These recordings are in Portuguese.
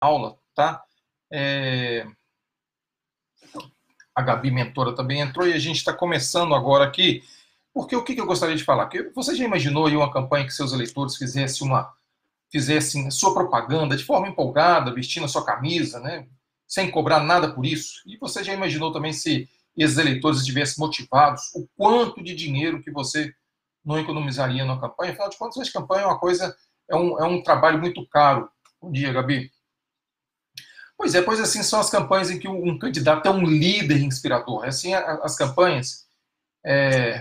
aula, tá? A Gabi, mentora, também entrou e a gente está começando agora aqui, porque o que eu gostaria de falar? Que você já imaginou aí uma campanha que seus eleitores fizessem sua propaganda de forma empolgada, vestindo a sua camisa, né? Sem cobrar nada por isso? E você já imaginou também se esses eleitores estivessem motivados, o quanto de dinheiro que você não economizaria na campanha? Afinal de contas, a campanha é uma coisa, é um trabalho muito caro. Bom dia, Gabi. Pois assim são as campanhas em que um candidato é um líder inspirador. Assim as campanhas.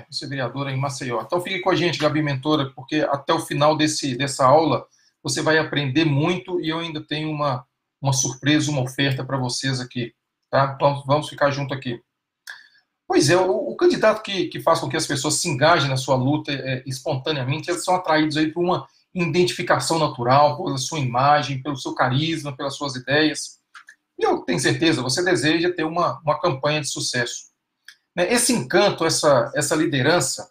Você é vereadora em Maceió. Então fique com a gente, Gabi Mentora, porque até o final dessa aula você vai aprender muito e eu ainda tenho uma surpresa, uma oferta para vocês aqui. Tá? Então vamos ficar junto aqui. Pois é, o candidato que faz com que as pessoas se engajem na sua luta espontaneamente, eles são atraídos aí por uma identificação natural, pela sua imagem, pelo seu carisma, pelas suas ideias. E eu tenho certeza, você deseja ter uma campanha de sucesso. Esse encanto, essa liderança,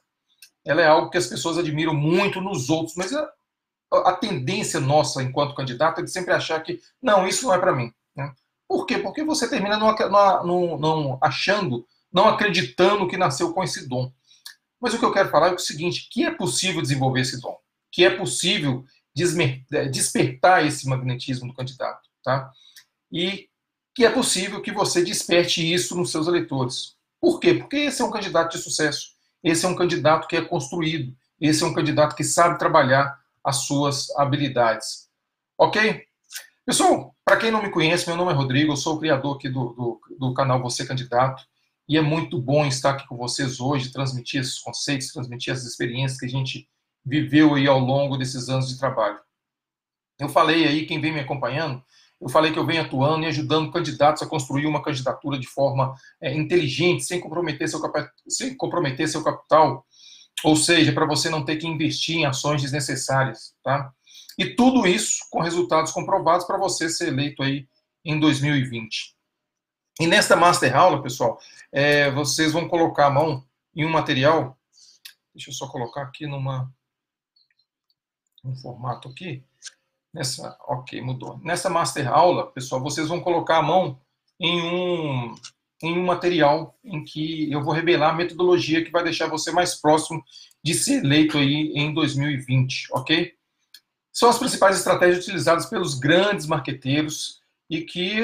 ela é algo que as pessoas admiram muito nos outros, mas a tendência nossa, enquanto candidato, é de sempre achar que, não, isso não é para mim. Né? Por quê? Porque você termina não achando, não acreditando que nasceu com esse dom. Mas o que eu quero falar é o seguinte, que é possível desenvolver esse dom, que é possível despertar esse magnetismo do candidato, tá? E que é possível que você desperte isso nos seus eleitores. Por quê? Porque esse é um candidato de sucesso, esse é um candidato que é construído, esse é um candidato que sabe trabalhar as suas habilidades. Ok? Pessoal, para quem não me conhece, meu nome é Rodrigo, eu sou o criador aqui do canal Você Candidato, e é muito bom estar aqui com vocês hoje, transmitir esses conceitos, transmitir essas experiências que a gente viveu aí ao longo desses anos de trabalho. Eu falei aí, quem vem me acompanhando, eu falei que eu venho atuando e ajudando candidatos a construir uma candidatura de forma inteligente, sem comprometer seu capital, ou seja, para você não ter que investir em ações desnecessárias, tá? E tudo isso com resultados comprovados para você ser eleito aí em 2020. E nesta master aula, pessoal, vocês vão colocar a mão em um material, deixa eu só colocar aqui um formato aqui, ok, mudou. Nessa master aula, pessoal, vocês vão colocar a mão em um material em que eu vou revelar a metodologia que vai deixar você mais próximo de ser eleito aí em 2020, ok? São as principais estratégias utilizadas pelos grandes marqueteiros e que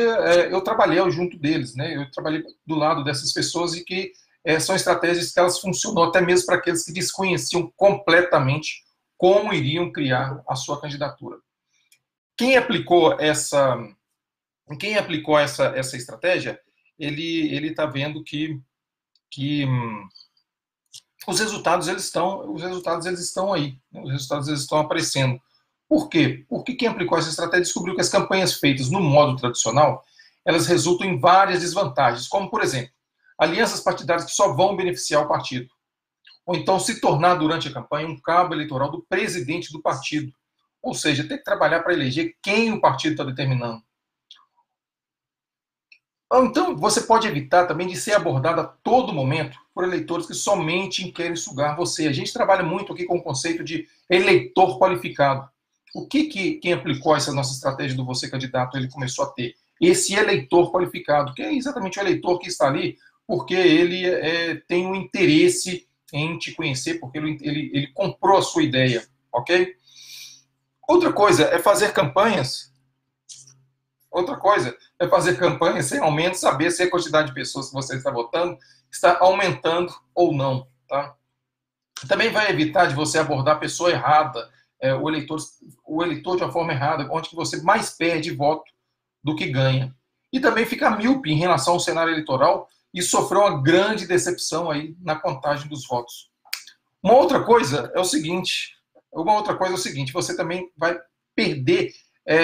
eu trabalhei junto deles, né? Eu trabalhei do lado dessas pessoas e que são estratégias que elas funcionam até mesmo para aqueles que desconheciam completamente como iriam criar a sua candidatura. Quem aplicou essa estratégia, ele está vendo que os resultados eles estão aí, né? Os resultados eles estão aparecendo. Por quê? Porque quem aplicou essa estratégia descobriu que as campanhas feitas no modo tradicional, elas resultam em várias desvantagens, como, por exemplo, alianças partidárias que só vão beneficiar o partido. Ou então se tornar, durante a campanha, um cabo eleitoral do presidente do partido. Ou seja, ter que trabalhar para eleger quem o partido está determinando. Então, você pode evitar também de ser abordado a todo momento por eleitores que somente querem sugar você. A gente trabalha muito aqui com o conceito de eleitor qualificado. O que quem aplicou essa nossa estratégia do Você Candidato, ele começou a ter? Esse eleitor qualificado, que é exatamente o eleitor que está ali porque ele tem um interesse em te conhecer, porque ele comprou a sua ideia, ok? Outra coisa é fazer campanhas sem aumento, saber se a quantidade de pessoas que você está votando está aumentando ou não. Tá? Também vai evitar de você abordar a pessoa errada, o eleitor de uma forma errada, onde você mais perde voto do que ganha. E também fica míope em relação ao cenário eleitoral e sofreu uma grande decepção aí na contagem dos votos. Uma outra coisa é o seguinte, você também vai perder,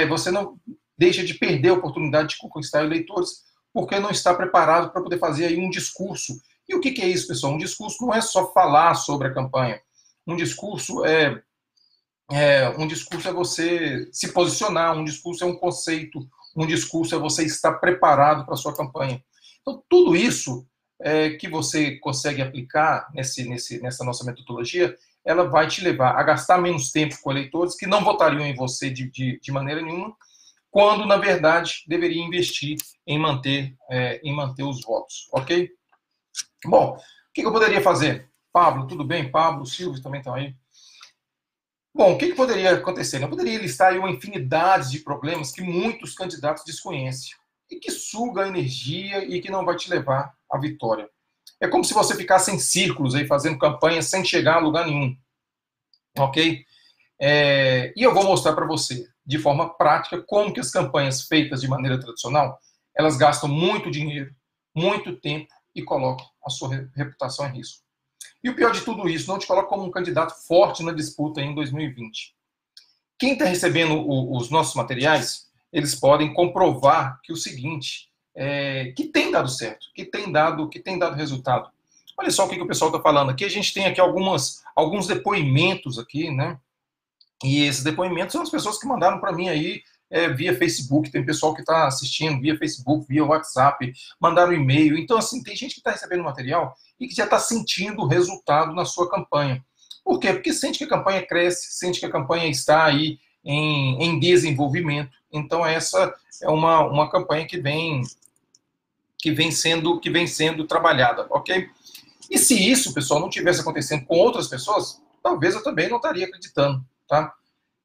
você não deixa de perder a oportunidade de conquistar eleitores porque não está preparado para poder fazer aí um discurso. E o que é isso, pessoal? Um discurso não é só falar sobre a campanha. Um discurso é você se posicionar, um discurso é um conceito, um discurso é você estar preparado para a sua campanha. Então, tudo isso que você consegue aplicar nessa nossa metodologia, ela vai te levar a gastar menos tempo com eleitores que não votariam em você de maneira nenhuma, quando, na verdade, deveria investir em manter os votos, ok? Bom, o que eu poderia fazer? Pablo, tudo bem? Pablo, Silvio também estão aí. Bom, o que poderia acontecer? Eu poderia listar aí uma infinidade de problemas que muitos candidatos desconhecem e que suga a energia e que não vai te levar à vitória. É como se você ficasse em círculos aí fazendo campanha sem chegar a lugar nenhum, ok? E eu vou mostrar para você, de forma prática, como que as campanhas feitas de maneira tradicional, elas gastam muito dinheiro, muito tempo e colocam a sua reputação em risco. E o pior de tudo isso, não te coloca como um candidato forte na disputa em 2020. Quem está recebendo os nossos materiais, eles podem comprovar que o seguinte, que tem dado certo, que tem dado resultado. Olha só o que o pessoal está falando aqui. A gente tem aqui alguns depoimentos aqui, né? E esses depoimentos são as pessoas que mandaram para mim aí via Facebook. Tem pessoal que está assistindo via Facebook, via WhatsApp, mandaram e-mail. Então, assim, tem gente que está recebendo material e que já está sentindo o resultado na sua campanha. Por quê? Porque sente que a campanha cresce, sente que a campanha está aí em desenvolvimento. Então, essa é uma campanha que vem sendo trabalhada, ok? E se isso, pessoal, não tivesse acontecendo com outras pessoas, talvez eu também não estaria acreditando, tá?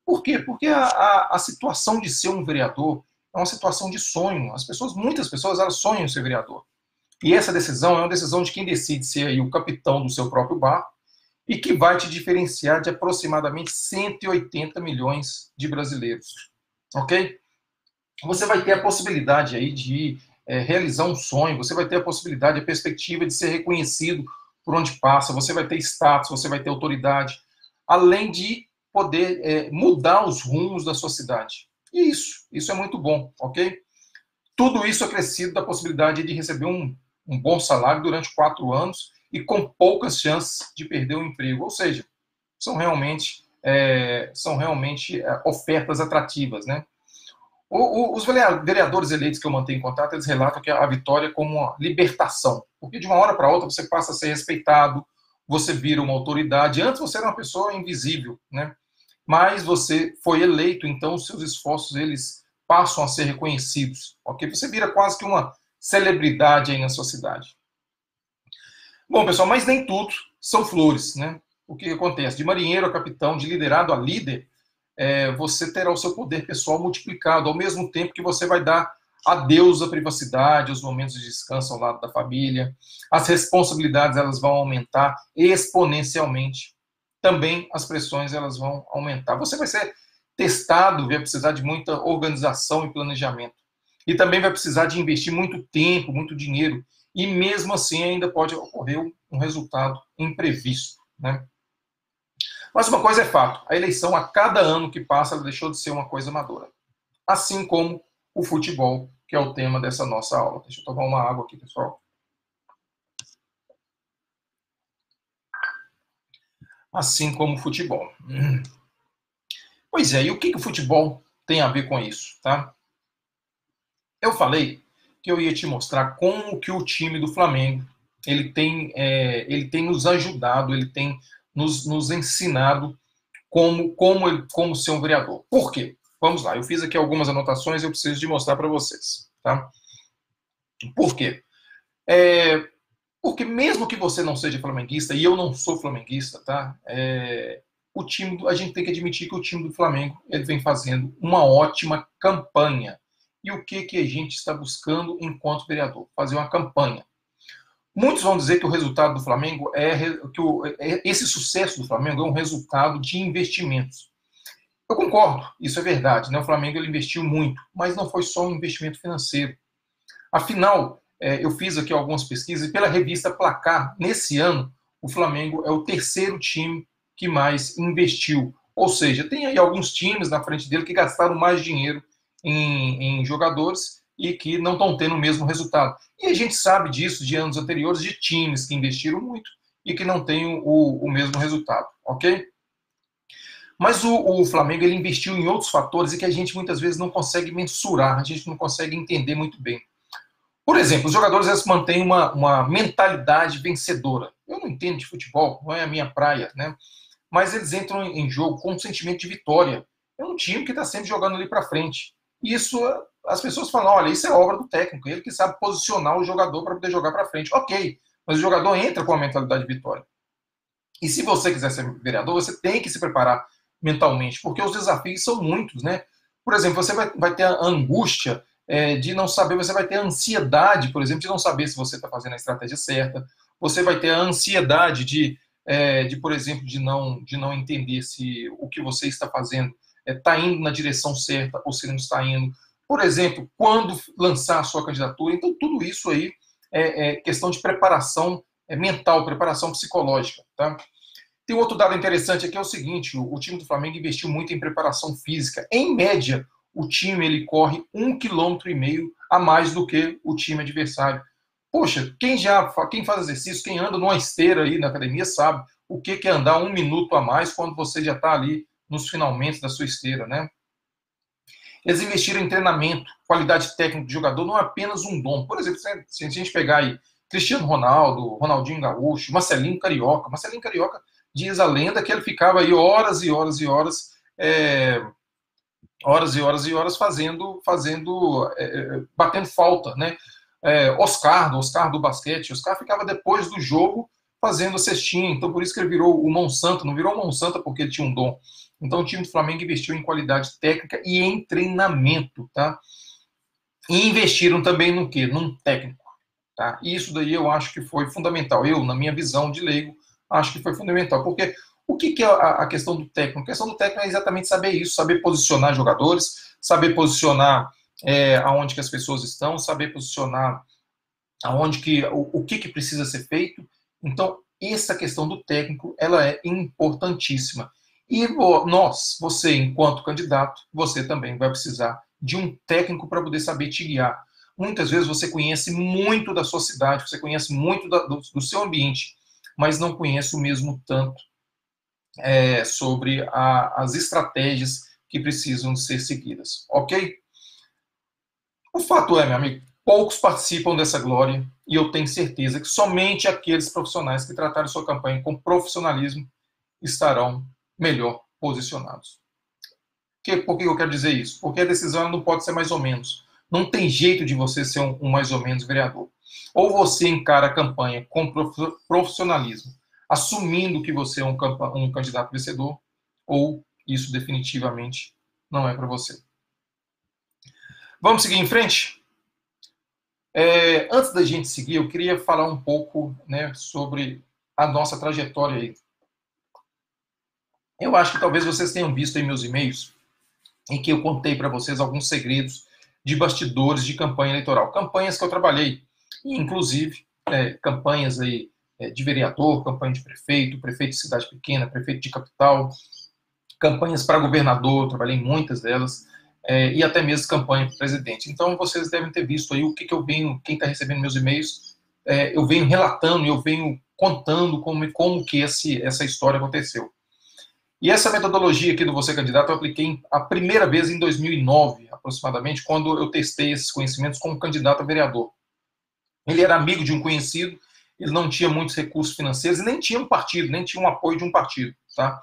Por quê? Porque a situação de ser um vereador é uma situação de sonho. Muitas pessoas, elas sonham em ser vereador. E essa decisão é uma decisão de quem decide ser aí o capitão do seu próprio barco e que vai te diferenciar de aproximadamente 180 milhões de brasileiros, ok? Você vai ter a possibilidade aí de realizar um sonho, você vai ter a possibilidade, a perspectiva de ser reconhecido por onde passa, você vai ter status, você vai ter autoridade, além de poder mudar os rumos da sua cidade. E isso é muito bom, ok? Tudo isso acrescido da possibilidade de receber um bom salário durante 4 anos e com poucas chances de perder o emprego. Ou seja, são realmente ofertas atrativas, né? Os vereadores eleitos que eu mantenho em contato, eles relatam que a vitória é como uma libertação. Porque de uma hora para outra você passa a ser respeitado, você vira uma autoridade. Antes você era uma pessoa invisível, né? Mas você foi eleito, então os seus esforços, eles passam a ser reconhecidos, ok? Você vira quase que uma celebridade aí na sua cidade. Bom, pessoal, mas nem tudo são flores, né? O que acontece? De marinheiro a capitão, de liderado a líder, você terá o seu poder pessoal multiplicado, ao mesmo tempo que você vai dar adeus à privacidade, os momentos de descanso ao lado da família, as responsabilidades elas vão aumentar exponencialmente, também as pressões elas vão aumentar. Você vai ser testado, vai precisar de muita organização e planejamento, e também vai precisar de investir muito tempo, muito dinheiro, e mesmo assim ainda pode ocorrer um resultado imprevisto, né? Mas uma coisa é fato, a eleição a cada ano que passa ela deixou de ser uma coisa amadora. Assim como o futebol, que é o tema dessa nossa aula. Deixa eu tomar uma água aqui, pessoal. Assim como o futebol. Pois é, e o que o futebol tem a ver com isso, tá? Eu falei que eu ia te mostrar como que o time do Flamengo ele tem nos ajudado, ele tem nos ensinado como ser um vereador. Por quê? Vamos lá, eu fiz aqui algumas anotações e eu preciso de mostrar para vocês. Tá? Por quê? Porque mesmo que você não seja flamenguista, e eu não sou flamenguista, tá? A gente tem que admitir que o time do Flamengo ele vem fazendo uma ótima campanha. E o que a gente está buscando enquanto vereador? Fazer uma campanha. Muitos vão dizer que o resultado do Flamengo esse sucesso do Flamengo é um resultado de investimentos. Eu concordo, isso é verdade, né? O Flamengo ele investiu muito, mas não foi só um investimento financeiro. Afinal, eu fiz aqui algumas pesquisas e pela revista Placar, nesse ano, o Flamengo é o terceiro time que mais investiu. Ou seja, tem aí alguns times na frente dele que gastaram mais dinheiro em jogadores e que não estão tendo o mesmo resultado. E a gente sabe disso de anos anteriores, de times que investiram muito e que não têm o mesmo resultado, ok? Mas o Flamengo ele investiu em outros fatores e que a gente muitas vezes não consegue mensurar, a gente não consegue entender muito bem. Por exemplo, os jogadores eles mantêm uma mentalidade vencedora. Eu não entendo de futebol, não é a minha praia, né? Mas eles entram em jogo com um sentimento de vitória. É um time que está sempre jogando ali para frente. Isso, as pessoas falam, olha, isso é obra do técnico, ele que sabe posicionar o jogador para poder jogar para frente. Ok, mas o jogador entra com a mentalidade de vitória. E se você quiser ser vereador, você tem que se preparar mentalmente, porque os desafios são muitos, né? Por exemplo, você vai ter a angústia de não saber, você vai ter a ansiedade, por exemplo, de não saber se você está fazendo a estratégia certa, você vai ter a ansiedade por exemplo, de não entender se o que você está fazendo está indo na direção certa ou se não está indo. Por exemplo, quando lançar a sua candidatura. Então, tudo isso aí é questão de preparação mental, preparação psicológica. Tá? Tem outro dado interessante aqui, é o seguinte, o time do Flamengo investiu muito em preparação física. Em média, o time ele corre 1,5 km a mais do que o time adversário. Poxa, quem faz exercício, quem anda numa esteira aí na academia sabe o que é andar 1 minuto a mais quando você já está ali nos finalmente da sua esteira, né? Eles investiram em treinamento, qualidade técnica do jogador, não é apenas um dom. Por exemplo, se a gente pegar aí Cristiano Ronaldo, Ronaldinho Gaúcho, Marcelinho Carioca. Marcelinho Carioca diz a lenda que ele ficava aí horas e horas e horas, batendo falta, né? Oscar do basquete, Oscar ficava depois do jogo fazendo cestinha, então por isso que ele virou o Monsanto, não virou o Monsanto porque ele tinha um dom. Então o time do Flamengo investiu em qualidade técnica e em treinamento, tá? E investiram também no quê? Num técnico, tá? E isso daí eu acho que foi fundamental. Eu, na minha visão de leigo, acho que foi fundamental, porque o que é a questão do técnico? A questão do técnico é exatamente saber isso, saber posicionar jogadores, saber posicionar aonde que as pessoas estão, saber posicionar o que precisa ser feito. Então, essa questão do técnico, ela é importantíssima. E você, enquanto candidato, você também vai precisar de um técnico para poder saber te guiar. Muitas vezes você conhece muito da sua cidade, você conhece muito do seu ambiente, mas não conhece o mesmo tanto sobre as estratégias que precisam ser seguidas, ok? O fato é, meu amigo, poucos participam dessa glória e eu tenho certeza que somente aqueles profissionais que trataram sua campanha com profissionalismo estarão melhor posicionados. Por que eu quero dizer isso? Porque a decisão não pode ser mais ou menos. Não tem jeito de você ser um mais ou menos vereador. Ou você encara a campanha com profissionalismo, assumindo que você é um candidato vencedor, ou isso definitivamente não é para você. Vamos seguir em frente? Antes da gente seguir, eu queria falar um pouco, né, sobre a nossa trajetória aí. Eu acho que talvez vocês tenham visto aí meus e-mails em que eu contei para vocês alguns segredos de bastidores de campanha eleitoral. Campanhas que eu trabalhei, inclusive campanhas aí de vereador, campanha de prefeito, prefeito de cidade pequena, prefeito de capital, campanhas para governador, trabalhei em muitas delas, e até mesmo campanha para presidente. Então, vocês devem ter visto aí o que eu venho, quem está recebendo meus e-mails, eu venho relatando, eu venho contando como que essa história aconteceu. E essa metodologia aqui do Você Candidato eu apliquei a primeira vez em 2009, aproximadamente, quando eu testei esses conhecimentos como candidato a vereador. Ele era amigo de um conhecido, ele não tinha muitos recursos financeiros, e nem tinha um partido, nem tinha um apoio de um partido, tá?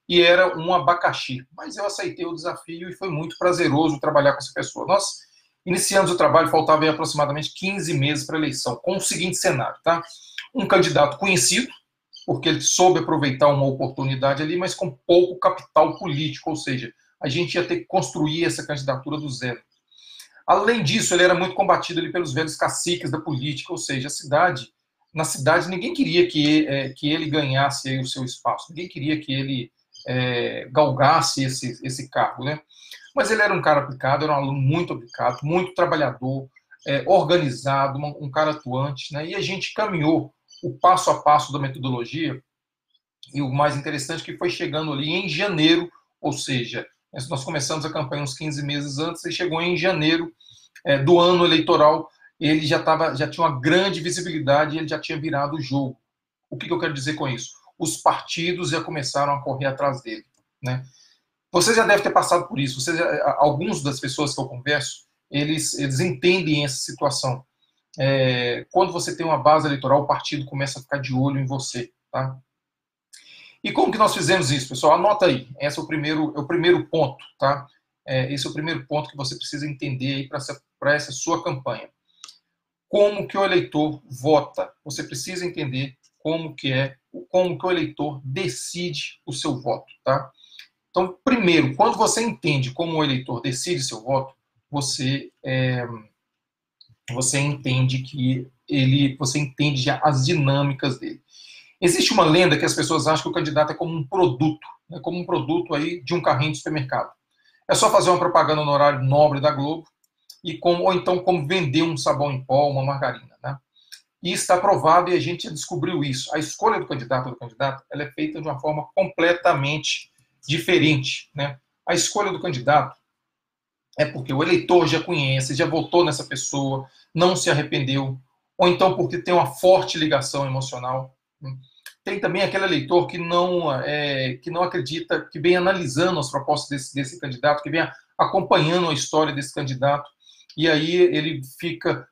E era um abacaxi. Mas eu aceitei o desafio e foi muito prazeroso trabalhar com essa pessoa. Nós iniciamos o trabalho, faltava aproximadamente 15 meses para a eleição, com o seguinte cenário, tá? Um candidato conhecido, porque ele soube aproveitar uma oportunidade ali, mas com pouco capital político, ou seja, a gente ia ter que construir essa candidatura do zero. Além disso, ele era muito combatido ali pelos velhos caciques da política, ou seja, na cidade ninguém queria que ele ganhasse aí o seu espaço, ninguém queria que ele galgasse esse cargo, né? Mas ele era um cara aplicado, era um aluno muito aplicado, muito trabalhador, organizado, um cara atuante, né? E a gente caminhou o passo a passo da metodologia, e o mais interessante é que foi chegando ali em janeiro, ou seja, nós começamos a campanha uns 15 meses antes, e chegou em janeiro do ano eleitoral, ele já tinha uma grande visibilidade, ele já tinha virado o jogo. O que eu quero dizer com isso? Os partidos já começaram a correr atrás dele, né? Você já deve ter passado por isso. Alguns das pessoas que eu converso, eles entendem essa situação. Quando você tem uma base eleitoral, o partido começa a ficar de olho em você, tá? E como que nós fizemos isso, pessoal? Anota aí. Esse é o primeiro ponto, tá? esse é o primeiro ponto que você precisa entender aí para essa sua campanha. Como que o eleitor vota? Você precisa entender como que o eleitor decide o seu voto, tá? Então, primeiro, quando você entende como o eleitor decide seu voto, você entende você entende já as dinâmicas dele. Existe uma lenda que as pessoas acham que o candidato é como um produto, né, como um produto aí de um carrinho de supermercado. É só fazer uma propaganda no horário nobre da Globo, ou então como vender um sabão em pó, uma margarina, né? E está provado, e a gente descobriu isso. A escolha do candidato ou do candidato, ela é feita de uma forma completamente diferente, né? A escolha do candidato é porque o eleitor já conhece, já votou nessa pessoa, não se arrependeu, ou então porque tem uma forte ligação emocional. Tem também aquele eleitor que não acredita, que vem analisando as propostas desse candidato, que vem acompanhando a história desse candidato, e aí ele fica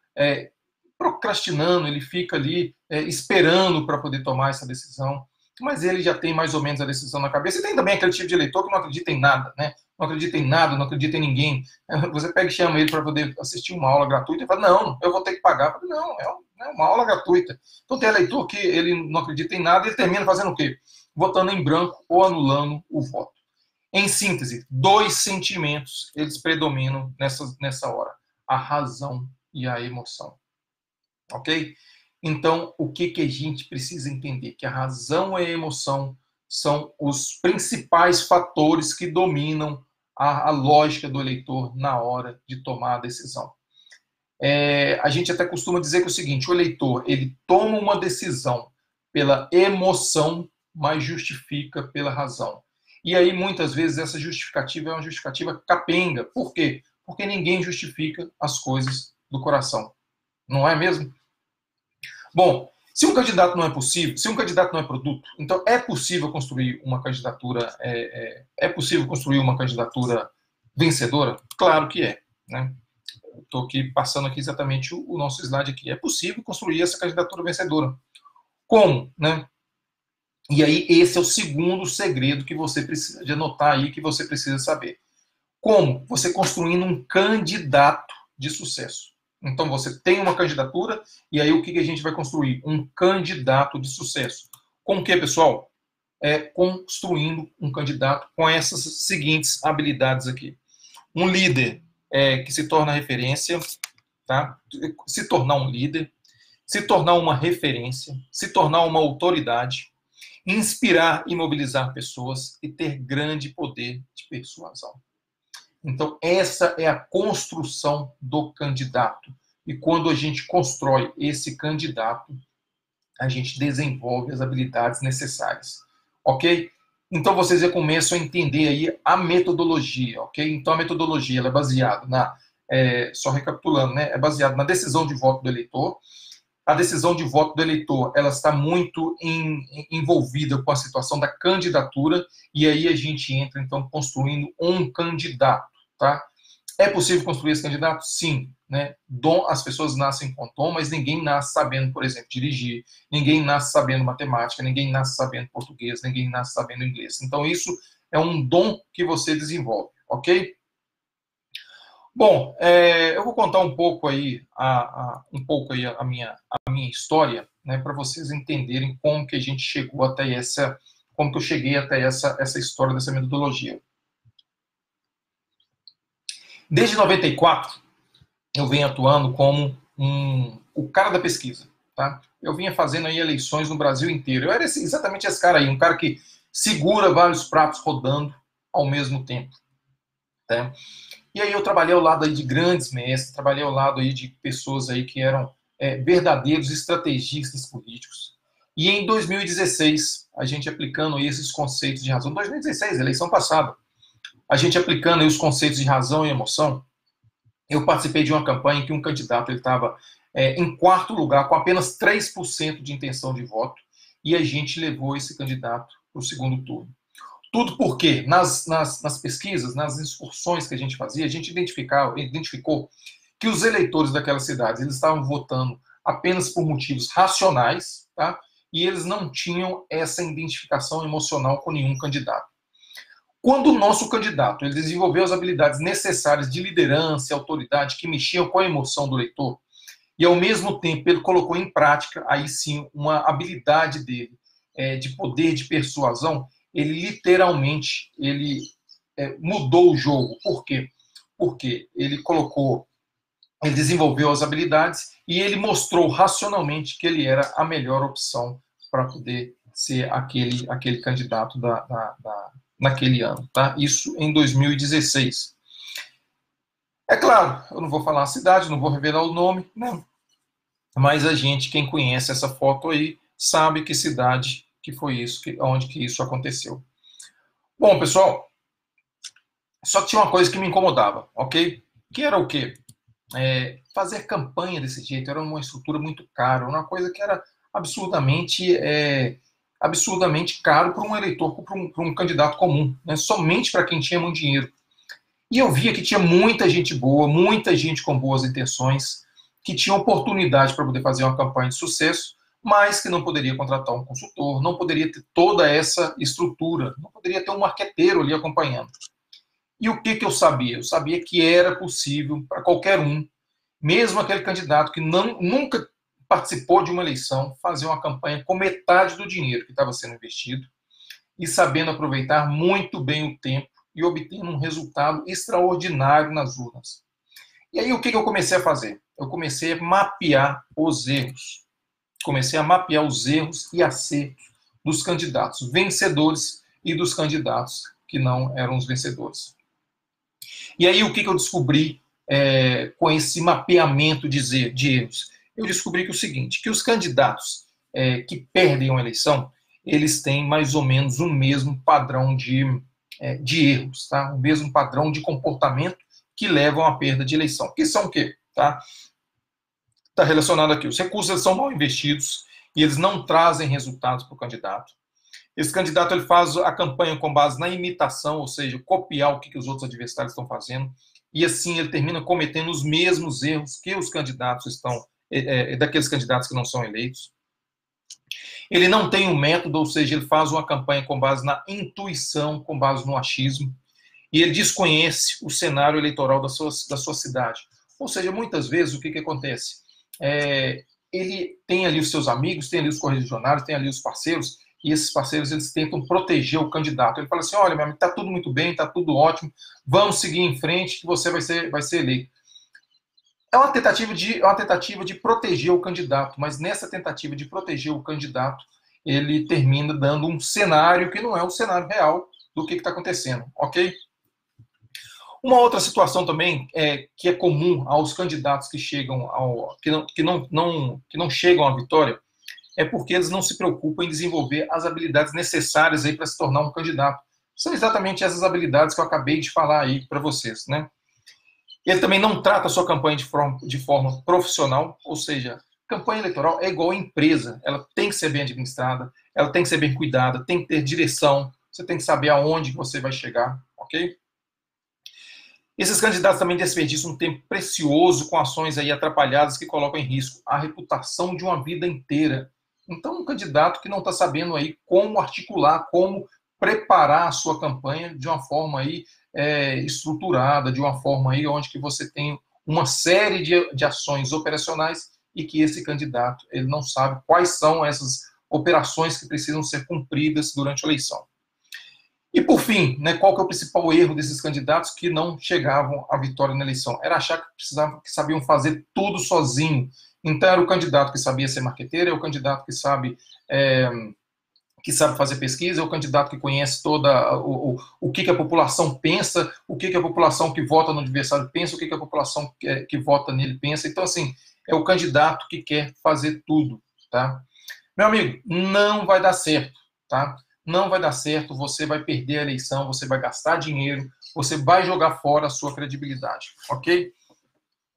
procrastinando, ele fica ali esperando para poder tomar essa decisão, mas ele já tem mais ou menos a decisão na cabeça. E tem também aquele tipo de eleitor que não acredita em nada, né? Não acredita em nada, não acredita em ninguém. Você pega e chama ele para poder assistir uma aula gratuita e fala, não, eu vou ter que pagar. Falo, não, é uma aula gratuita. Então tem eleitor que ele não acredita em nada e ele termina fazendo o quê? Votando em branco ou anulando o voto. Em síntese, 2 sentimentos, eles predominam nessa hora. A razão e a emoção. Ok? Então, o que a gente precisa entender? Que a razão e a emoção são os principais fatores que dominam a lógica do eleitor na hora de tomar a decisão. A gente até costuma dizer que é o seguinte, o eleitor, ele toma uma decisão pela emoção, mas justifica pela razão. E aí, muitas vezes, essa justificativa é uma justificativa capenga. Por quê? Porque ninguém justifica as coisas do coração. Não é mesmo? Bom, se um candidato não é possível, se um candidato não é produto, então é possível construir uma candidatura, possível construir uma candidatura vencedora? Claro que é, né? Estou aqui passando aqui exatamente o nosso slide aqui. É possível construir essa candidatura vencedora. Como, né? E aí esse é o segundo segredo que você precisa de anotar aí, que você precisa saber. Como? Você construindo um candidato de sucesso. Então, você tem uma candidatura, e aí o que a gente vai construir? Um candidato de sucesso. Com o que, pessoal? Construindo um candidato com essas seguintes habilidades aqui. Um líder que se torna referência, tá? Se tornar um líder, se tornar uma referência, se tornar uma autoridade, inspirar e mobilizar pessoas e ter grande poder de persuasão. Então, essa é a construção do candidato. E quando a gente constrói esse candidato, a gente desenvolve as habilidades necessárias. Ok? Então, vocês já começam a entender aí a metodologia. Ok? Então, a metodologia ela é baseada só recapitulando, né? É baseada na decisão de voto do eleitor. A decisão de voto do eleitor ela está muito envolvida com a situação da candidatura, e aí a gente entra, então, construindo um candidato. Tá? É possível construir esse candidato? Sim. Né? As pessoas nascem com dom, mas ninguém nasce sabendo, por exemplo, dirigir, ninguém nasce sabendo matemática, ninguém nasce sabendo português, ninguém nasce sabendo inglês. Então, isso é um dom que você desenvolve, ok? Bom, eu vou contar um pouco aí a minha história, né, para vocês entenderem como que a gente chegou até como que eu cheguei até essa história dessa metodologia. Desde 94, eu venho atuando como o cara da pesquisa, tá? Eu vinha fazendo aí eleições no Brasil inteiro. Eu era exatamente esse cara aí, um cara que segura vários pratos rodando ao mesmo tempo, tá? E aí eu trabalhei ao lado aí de grandes mestres, trabalhei ao lado aí de pessoas aí que eram verdadeiros estrategistas políticos. E em 2016, a gente aplicando aí esses conceitos de razão, 2016, eleição passada, a gente aplicando aí os conceitos de razão e emoção, eu participei de uma campanha em que um candidato estava em quarto lugar, com apenas 3% de intenção de voto, e a gente levou esse candidato para o segundo turno. Tudo porque nas pesquisas, nas excursões que a gente fazia, a gente identificou que os eleitores daquelas cidades eles estavam votando apenas por motivos racionais, tá? E eles não tinham essa identificação emocional com nenhum candidato. Quando o nosso candidato ele desenvolveu as habilidades necessárias de liderança e autoridade que mexiam com a emoção do eleitor, e ao mesmo tempo ele colocou em prática, aí sim, uma habilidade dele de poder de persuasão, ele literalmente mudou o jogo. Por quê? Porque ele desenvolveu as habilidades e ele mostrou racionalmente que ele era a melhor opção para poder ser aquele candidato naquele ano. Tá? Isso em 2016. É claro, eu não vou falar a cidade, não vou revelar o nome, né? Mas a gente, quem conhece essa foto aí, sabe que cidade que foi isso, onde que isso aconteceu. Bom, pessoal, só que tinha uma coisa que me incomodava, ok? Que era o quê? Fazer campanha desse jeito era uma estrutura muito cara, uma coisa que era absurdamente caro para um eleitor, para um candidato comum, né? Somente para quem tinha muito dinheiro. E eu via que tinha muita gente boa, muita gente com boas intenções, que tinha oportunidade para poder fazer uma campanha de sucesso, mas que não poderia contratar um consultor, não poderia ter toda essa estrutura, não poderia ter um marqueteiro ali acompanhando. E o que eu sabia? Eu sabia que era possível para qualquer um, mesmo aquele candidato que nunca participou de uma eleição, fazer uma campanha com metade do dinheiro que estava sendo investido e sabendo aproveitar muito bem o tempo e obtendo um resultado extraordinário nas urnas. E aí o que eu comecei a fazer? Eu comecei a mapear os erros. Comecei a mapear os erros e acertos dos candidatos vencedores e dos candidatos que não eram os vencedores. E aí o que eu descobri com esse mapeamento de erros? Eu descobri que o seguinte, que os candidatos que perdem uma eleição, eles têm mais ou menos o mesmo padrão de erros, tá? O mesmo padrão de comportamento que levam à perda de eleição. Que são o quê? Tá relacionado aqui. Os recursos são mal investidos e eles não trazem resultados para o candidato. Esse candidato ele faz a campanha com base na imitação, ou seja, copiar o que os outros adversários estão fazendo, e assim ele termina cometendo os mesmos erros que os candidatos daqueles candidatos que não são eleitos. Ele não tem um método, ou seja, ele faz uma campanha com base na intuição, com base no achismo, e ele desconhece o cenário eleitoral da sua cidade. Ou seja, muitas vezes o que acontece? Ele tem ali os seus amigos, tem ali os correligionários, tem ali os parceiros, e esses parceiros eles tentam proteger o candidato. Ele fala assim, olha, meu amigo, está tudo muito bem, está tudo ótimo, vamos seguir em frente que você vai ser eleito. É uma tentativa de proteger o candidato, mas nessa tentativa de proteger o candidato, ele termina dando um cenário que não é o cenário real do que está acontecendo, ok? Uma outra situação também que é comum aos candidatos que chegam que não chegam à vitória é porque eles não se preocupam em desenvolver as habilidades necessárias aí para se tornar um candidato. São exatamente essas habilidades que eu acabei de falar aí para vocês, né? Ele também não trata a sua campanha de forma profissional, ou seja, campanha eleitoral é igual a empresa, ela tem que ser bem administrada, ela tem que ser bem cuidada, tem que ter direção, você tem que saber aonde você vai chegar, ok? Esses candidatos também desperdiçam um tempo precioso com ações aí atrapalhadas que colocam em risco a reputação de uma vida inteira. Então, um candidato que não está sabendo aí como articular, como preparar a sua campanha de uma forma aí estruturada, de uma forma aí onde que você tem uma série de ações operacionais e que esse candidato ele não sabe quais são essas operações que precisam ser cumpridas durante a eleição. E, por fim, né, qual que é o principal erro desses candidatos que não chegavam à vitória na eleição? Era achar que sabiam fazer tudo sozinho. Então, era o candidato que sabia ser marqueteiro, é o candidato que sabe fazer pesquisa, é o candidato que conhece o que a população pensa, o que a população que vota no adversário pensa, o que a população que vota nele pensa. Então, assim, é o candidato que quer fazer tudo, tá? Meu amigo, não vai dar certo, tá? Não vai dar certo, você vai perder a eleição, você vai gastar dinheiro, você vai jogar fora a sua credibilidade, ok?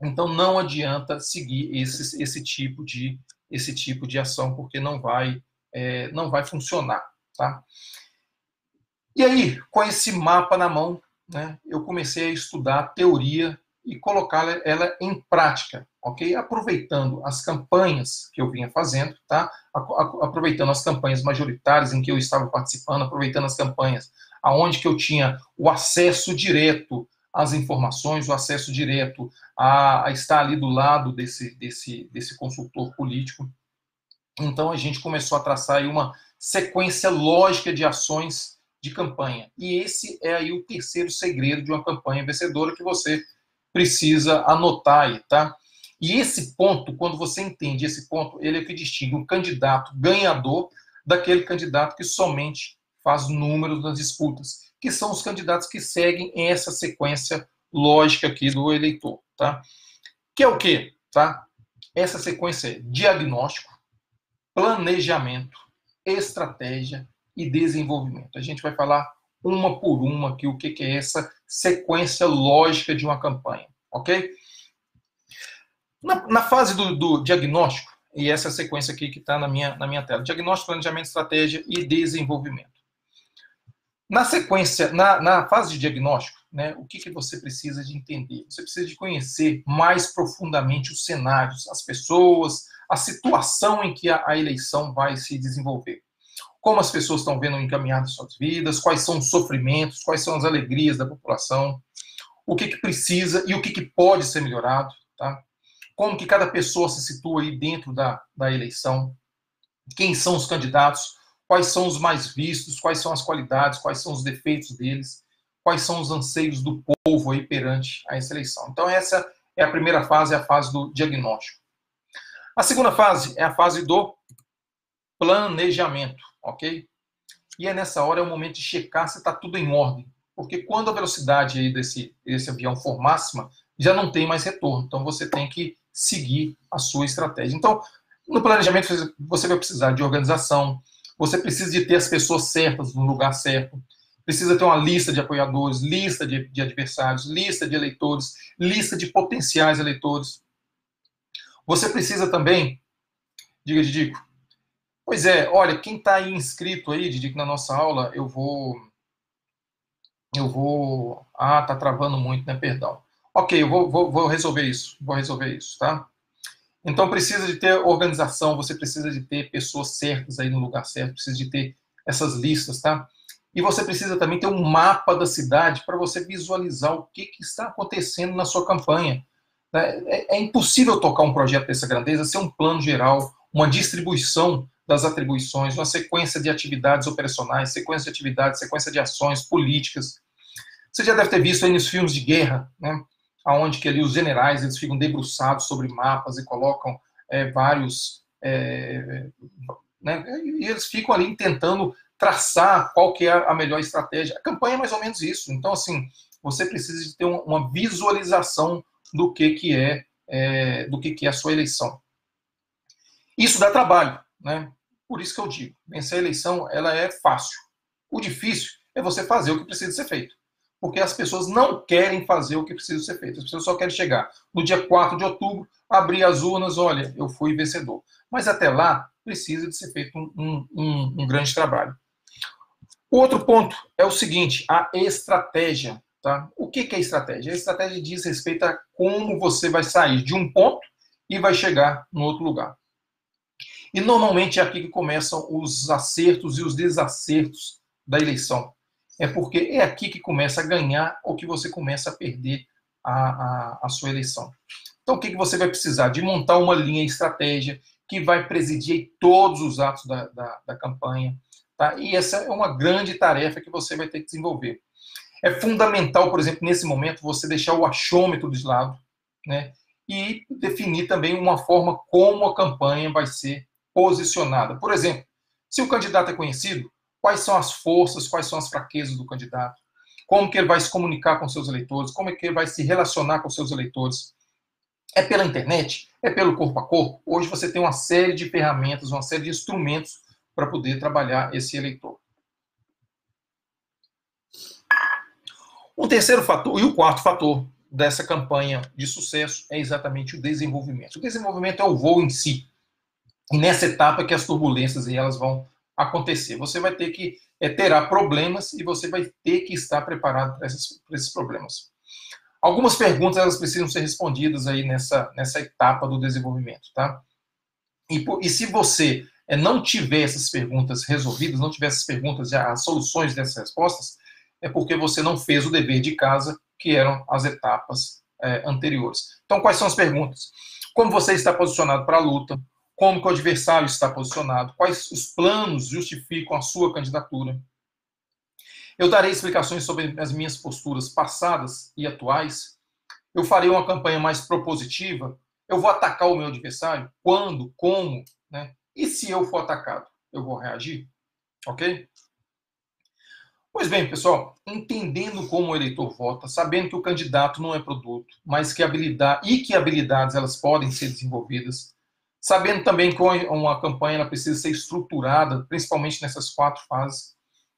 Então não adianta seguir esse tipo de ação, porque não vai funcionar, tá? E aí, com esse mapa na mão, né, eu comecei a estudar a teoria e colocar ela em prática, ok? Aproveitando as campanhas que eu vinha fazendo, tá? Aproveitando as campanhas majoritárias em que eu estava participando, aproveitando as campanhas aonde que eu tinha o acesso direto às informações, o acesso direto a estar ali do lado desse consultor político. Então, a gente começou a traçar aí uma sequência lógica de ações de campanha. E esse é aí o terceiro segredo de uma campanha vencedora que você precisa anotar aí, tá? E esse ponto, quando você entende esse ponto, ele é o que distingue um candidato ganhador daquele candidato que somente faz números nas disputas, que são os candidatos que seguem essa sequência lógica aqui do eleitor, tá? Que é o quê, tá? Essa sequência é diagnóstico, planejamento, estratégia e desenvolvimento. A gente vai falar uma por uma aqui o que é essa sequência lógica de uma campanha, ok? Na fase do diagnóstico, e essa sequência aqui que está na minha tela, diagnóstico, planejamento, estratégia e desenvolvimento. Na sequência, na fase de diagnóstico, né, o que você precisa de entender? Você precisa de conhecer mais profundamente os cenários, as pessoas, a situação em que a eleição vai se desenvolver. Como as pessoas estão vendo encaminhadas suas vidas, quais são os sofrimentos, quais são as alegrias da população, o que precisa e o que pode ser melhorado, tá? Como que cada pessoa se situa aí dentro da eleição, quem são os candidatos, quais são os mais vistos, quais são as qualidades, quais são os defeitos deles, quais são os anseios do povo aí perante a essa eleição. Então essa é a primeira fase, é a fase do diagnóstico. A segunda fase é a fase do planejamento, ok? E é nessa hora, é o momento de checar se está tudo em ordem, porque quando a velocidade aí desse avião for máxima, já não tem mais retorno, então você tem que seguir a sua estratégia. Então, no planejamento, você vai precisar de organização, você precisa de ter as pessoas certas no lugar certo, precisa ter uma lista de apoiadores, lista de adversários, lista de eleitores, lista de potenciais eleitores. Você precisa também, diga, Didico, pois é, olha, quem está aí inscrito aí, Didico, na nossa aula, eu vou... tá travando muito, né, perdão. Ok, eu vou resolver isso, tá? Então, precisa de ter organização, você precisa de ter pessoas certas aí no lugar certo, precisa de ter essas listas, tá? E você precisa também ter um mapa da cidade para você visualizar o que está acontecendo na sua campanha. É impossível tocar um projeto dessa grandeza sem um plano geral, uma distribuição das atribuições, uma sequência de atividades operacionais, sequência de atividades, sequência de ações políticas. Você já deve ter visto aí nos filmes de guerra, né? Onde que ali os generais eles ficam debruçados sobre mapas e colocam vários... né? E eles ficam ali tentando traçar qual que é a melhor estratégia. A campanha é mais ou menos isso. Então, assim, você precisa de ter uma visualização do que é a sua eleição. Isso dá trabalho, né? Por isso que eu digo, vencer a eleição, ela é fácil. O difícil é você fazer o que precisa ser feito. Porque as pessoas não querem fazer o que precisa ser feito. As pessoas só querem chegar no dia 4 de outubro, abrir as urnas, olha, eu fui vencedor. Mas até lá, precisa de ser feito um grande trabalho. O outro ponto é o seguinte, a estratégia. Tá? O que é estratégia? A estratégia diz respeito a como você vai sair de um ponto e vai chegar no outro lugar. E normalmente é aqui que começam os acertos e os desacertos da eleição. É porque é aqui que começa a ganhar ou que você começa a perder a sua eleição. Então, o que você vai precisar? De montar uma linha de estratégia que vai presidir todos os atos da campanha. Tá? E essa é uma grande tarefa que você vai ter que desenvolver. É fundamental, por exemplo, nesse momento, você deixar o achômetro de lado, né? E definir também uma forma como a campanha vai ser posicionada. Por exemplo, se o candidato é conhecido, quais são as forças, quais são as fraquezas do candidato, como que ele vai se comunicar com seus eleitores, como é que ele vai se relacionar com seus eleitores. É pela internet? É pelo corpo a corpo? Hoje você tem uma série de ferramentas, uma série de instrumentos para poder trabalhar esse eleitor. Um terceiro fator, e o quarto fator dessa campanha de sucesso é exatamente o desenvolvimento. O desenvolvimento é o voo em si. E nessa etapa que as turbulências elas vão acontecer. Você vai ter que terá problemas e você vai ter que estar preparado para esses problemas. Algumas perguntas elas precisam ser respondidas aí nessa etapa do desenvolvimento, tá? E se você não tiver essas perguntas resolvidas, não tiver essas perguntas, as soluções dessas respostas, é porque você não fez o dever de casa, que eram as etapas anteriores. Então, quais são as perguntas? Como você está posicionado para a luta? Como que o adversário está posicionado? Quais os planos justificam a sua candidatura? Eu darei explicações sobre as minhas posturas passadas e atuais. Eu farei uma campanha mais propositiva. Eu vou atacar o meu adversário? Quando? Como? Né? E se eu for atacado, eu vou reagir? Ok? Pois bem, pessoal, entendendo como o eleitor vota, sabendo que o candidato não é produto, mas que habilidades elas podem ser desenvolvidas, sabendo também que uma campanha ela precisa ser estruturada, principalmente nessas 4 fases,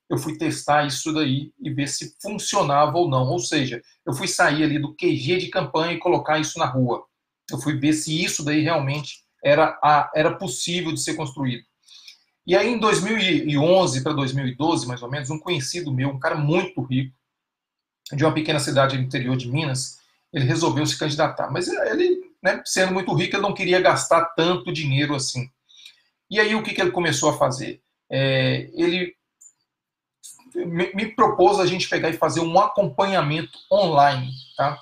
eu fui testar isso daí e ver se funcionava ou não. Ou seja, eu fui sair ali do QG de campanha e colocar isso na rua. Eu fui ver se isso daí realmente era possível de ser construído. E aí, em 2011 para 2012, mais ou menos, um conhecido meu, um cara muito rico, de uma pequena cidade no interior de Minas, ele resolveu se candidatar. Mas ele, né, sendo muito rico, ele não queria gastar tanto dinheiro assim. E aí, o que ele começou a fazer? Ele me propôs a gente pegar e fazer um acompanhamento online, tá?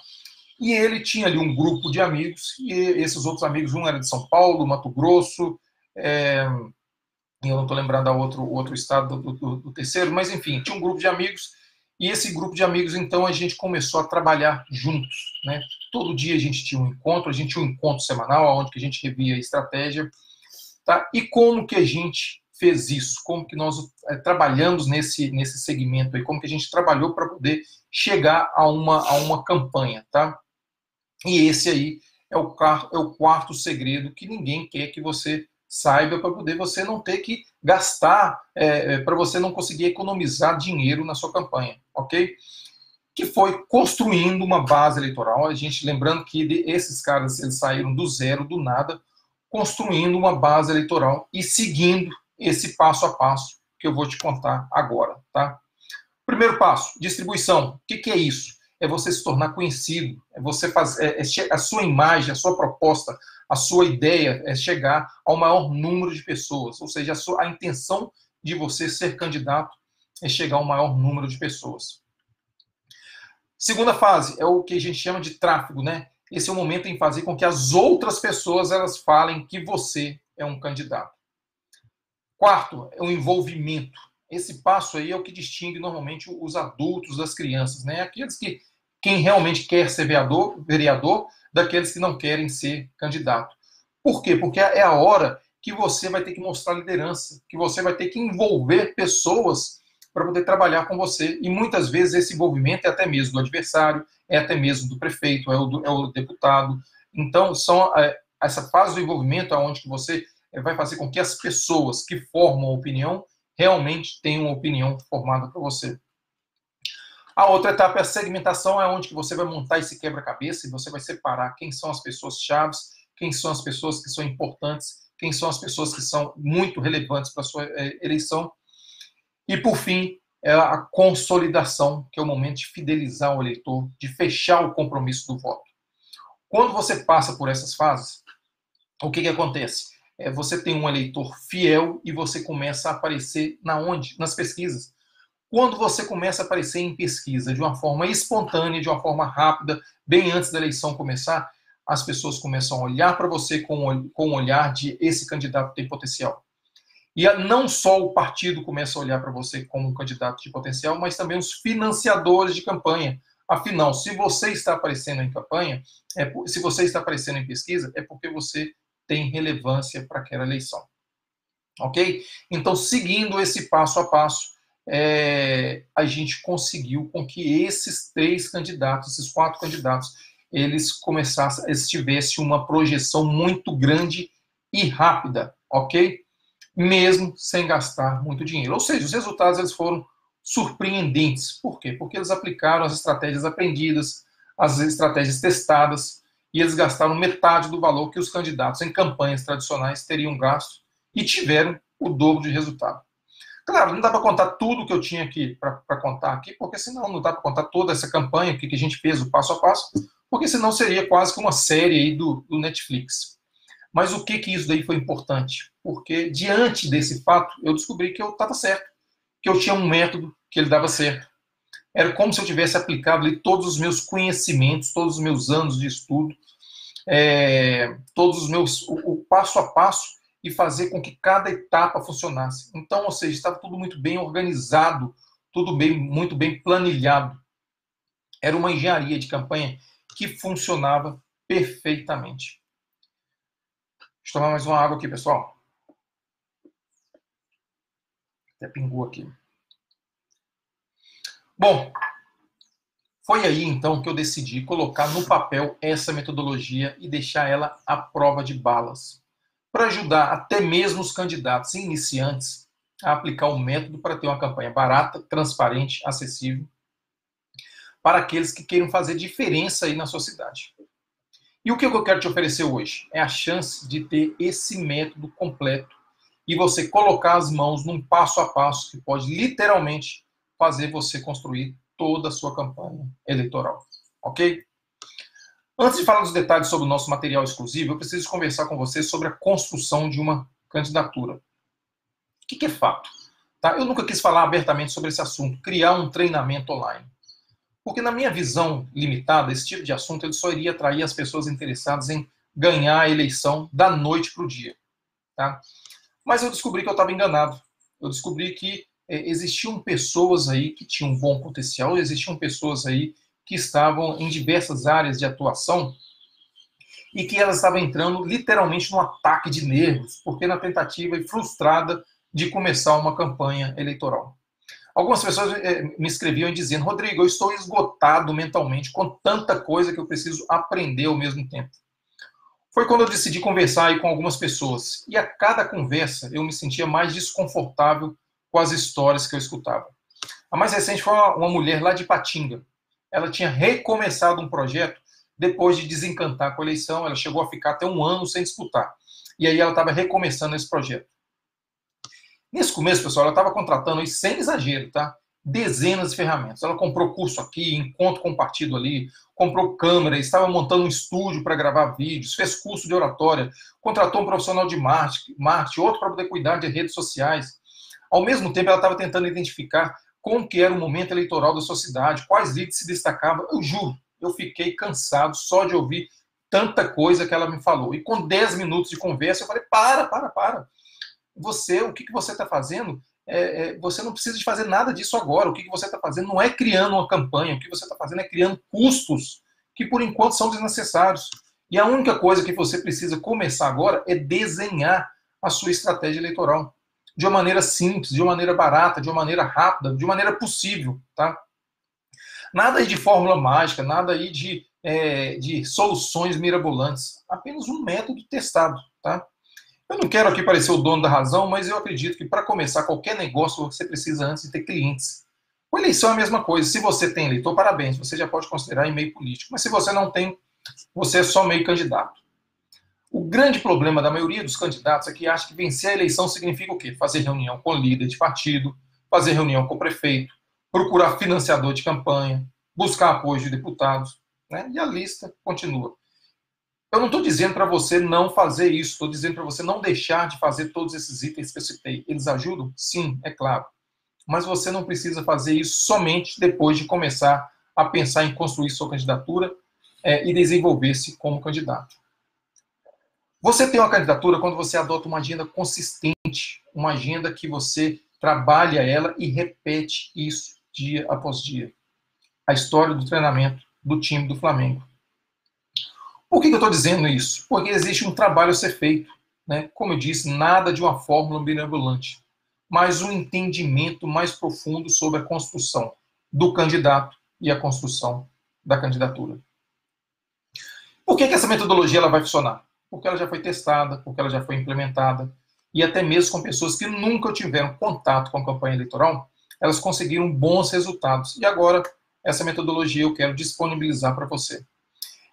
E ele tinha ali um grupo de amigos, e esses outros amigos, um era de São Paulo, Mato Grosso, eu não estou lembrando da outro estado do terceiro, mas enfim, tinha um grupo de amigos, e esse grupo de amigos, então, a gente começou a trabalhar juntos, né? Todo dia a gente tinha um encontro semanal, onde que a gente revia a estratégia, tá? E como que a gente fez isso? Como que nós trabalhamos nesse segmento aí? Como que a gente trabalhou para poder chegar a uma campanha, tá? E esse aí é o quarto segredo que ninguém quer que você saiba para poder você não ter que gastar, para você não conseguir economizar dinheiro na sua campanha, ok? Que foi construindo uma base eleitoral. A gente, lembrando que esses caras eles saíram do zero, do nada, construindo uma base eleitoral e seguindo esse passo a passo que eu vou te contar agora, tá? Primeiro passo, distribuição. O que é isso? É você se tornar conhecido, é você fazer a sua imagem, a sua proposta, a sua ideia é chegar ao maior número de pessoas, ou seja, a intenção de você ser candidato é chegar ao maior número de pessoas. Segunda fase é o que a gente chama de tráfego, né? Esse é o momento em fazer com que as outras pessoas elas falem que você é um candidato. Quarto é o envolvimento. Esse passo aí é o que distingue normalmente os adultos das crianças, né? Aqueles que quem realmente quer ser vereador daqueles que não querem ser candidato. Por quê? Porque é a hora que você vai ter que mostrar liderança, que você vai ter que envolver pessoas para poder trabalhar com você. E muitas vezes esse envolvimento é até mesmo do adversário, é até mesmo do prefeito, é o deputado. Então, essa fase do envolvimento é onde que você vai fazer com que as pessoas que formam a opinião realmente tenham uma opinião formada para você. A outra etapa é a segmentação, é onde que você vai montar esse quebra-cabeça e você vai separar quem são as pessoas chaves, quem são as pessoas que são importantes, quem são as pessoas que são muito relevantes para a sua eleição. E, por fim, é a consolidação, que é o momento de fidelizar o eleitor, de fechar o compromisso do voto. Quando você passa por essas fases, o que acontece? Você tem um eleitor fiel e você começa a aparecer onde? Nas pesquisas. Quando você começa a aparecer em pesquisa de uma forma espontânea, de uma forma rápida, bem antes da eleição começar, as pessoas começam a olhar para você com um olhar de esse candidato tem potencial. E não só o partido começa a olhar para você como um candidato de potencial, mas também os financiadores de campanha. Afinal, se você está aparecendo em campanha, se você está aparecendo em pesquisa, é porque você tem relevância para aquela eleição. Ok? Então, seguindo esse passo a passo, a gente conseguiu com que esses 4 candidatos, eles tivessem uma projeção muito grande e rápida, ok? Mesmo sem gastar muito dinheiro. Ou seja, os resultados eles foram surpreendentes. Por quê? Porque eles aplicaram as estratégias aprendidas, as estratégias testadas, e eles gastaram metade do valor que os candidatos em campanhas tradicionais teriam gasto e tiveram o dobro de resultado. Claro, não dá para contar tudo que eu tinha aqui para contar aqui, porque senão não dá para contar toda essa campanha, o que a gente fez, o passo a passo, porque senão seria quase que uma série aí do Netflix. Mas o que isso daí foi importante? Porque diante desse fato, eu descobri que eu estava certo, que eu tinha um método que ele dava certo. Era como se eu tivesse aplicado ali todos os meus conhecimentos, todos os meus anos de estudo, todos os meus, o passo a passo, e fazer com que cada etapa funcionasse. Então, ou seja, estava tudo muito bem organizado, tudo bem, muito bem planilhado. Era uma engenharia de campanha que funcionava perfeitamente. Deixa eu tomar mais uma água aqui, pessoal. Até pingou aqui. Bom, foi aí então que eu decidi colocar no papel essa metodologia e deixar ela à prova de balas, para ajudar até mesmo os candidatos iniciantes a aplicar o método para ter uma campanha barata, transparente, acessível, para aqueles que queiram fazer diferença aí na sua cidade. E o que eu quero te oferecer hoje? É a chance de ter esse método completo e você colocar as mãos num passo a passo que pode literalmente fazer você construir toda a sua campanha eleitoral. Ok? Antes de falar dos detalhes sobre o nosso material exclusivo, eu preciso conversar com você sobre a construção de uma candidatura. O que é fato? Tá? Eu nunca quis falar abertamente sobre esse assunto, criar um treinamento online. Porque na minha visão limitada, esse tipo de assunto ele só iria atrair as pessoas interessadas em ganhar a eleição da noite para o dia. Tá? Mas eu descobri que eu estava enganado. Eu descobri que existiam pessoas aí que tinham um bom potencial, existiam pessoas aí que estavam em diversas áreas de atuação e que elas estavam entrando literalmente num ataque de nervos, porque na tentativa e frustrada de começar uma campanha eleitoral. Algumas pessoas me escreviam dizendo: Rodrigo, eu estou esgotado mentalmente com tanta coisa que eu preciso aprender ao mesmo tempo. Foi quando eu decidi conversar aí com algumas pessoas. E a cada conversa eu me sentia mais desconfortável com as histórias que eu escutava. A mais recente foi uma mulher lá de Ipatinga. Ela tinha recomeçado um projeto depois de desencantar com a eleição. Ela chegou a ficar até 1 ano sem disputar. E aí ela estava recomeçando esse projeto. Nesse começo, pessoal, ela estava contratando, aí, sem exagero, tá? Dezenas de ferramentas. Ela comprou curso aqui, encontro com partido ali, comprou câmera, estava montando um estúdio para gravar vídeos, fez curso de oratória, contratou um profissional de marketing, outro para poder cuidar de redes sociais. Ao mesmo tempo, ela estava tentando identificar como que era o momento eleitoral da sua cidade, quais líderes se destacavam. Eu juro, eu fiquei cansado só de ouvir tanta coisa que ela me falou. E com 10 minutos de conversa, eu falei: para. Você, o que você está fazendo, você não precisa de fazer nada disso agora. O que você está fazendo não é criando uma campanha, o que você está fazendo é criando custos que, por enquanto, são desnecessários. E a única coisa que você precisa começar agora é desenhar a sua estratégia eleitoral. De uma maneira simples, de uma maneira barata, de uma maneira rápida, de uma maneira possível. Tá? Nada aí de fórmula mágica, nada aí de soluções mirabolantes. Apenas um método testado. Tá? Eu não quero aqui parecer o dono da razão, mas eu acredito que para começar qualquer negócio você precisa antes de ter clientes. Com eleição é a mesma coisa. Se você tem eleitor, parabéns, você já pode considerar em meio político. Mas se você não tem, você é só meio candidato. O grande problema da maioria dos candidatos é que acha que vencer a eleição significa o quê? Fazer reunião com líder de partido, fazer reunião com o prefeito, procurar financiador de campanha, buscar apoio de deputados, né? E a lista continua. Eu não estou dizendo para você não fazer isso, estou dizendo para você não deixar de fazer todos esses itens que eu citei. Eles ajudam? Sim, é claro. Mas você não precisa fazer isso somente depois de começar a pensar em construir sua candidatura e desenvolver-se como candidato. Você tem uma candidatura quando você adota uma agenda consistente, uma agenda que você trabalha ela e repete isso dia após dia. A história do treinamento do time do Flamengo. Por que eu estou dizendo isso? Porque existe um trabalho a ser feito. Né? Como eu disse, nada de uma fórmula mirabolante, mas um entendimento mais profundo sobre a construção do candidato e a construção da candidatura. Por que essa metodologia ela vai funcionar? Porque ela já foi testada, porque ela já foi implementada, e até mesmo com pessoas que nunca tiveram contato com a campanha eleitoral, elas conseguiram bons resultados. E agora, essa metodologia eu quero disponibilizar para você.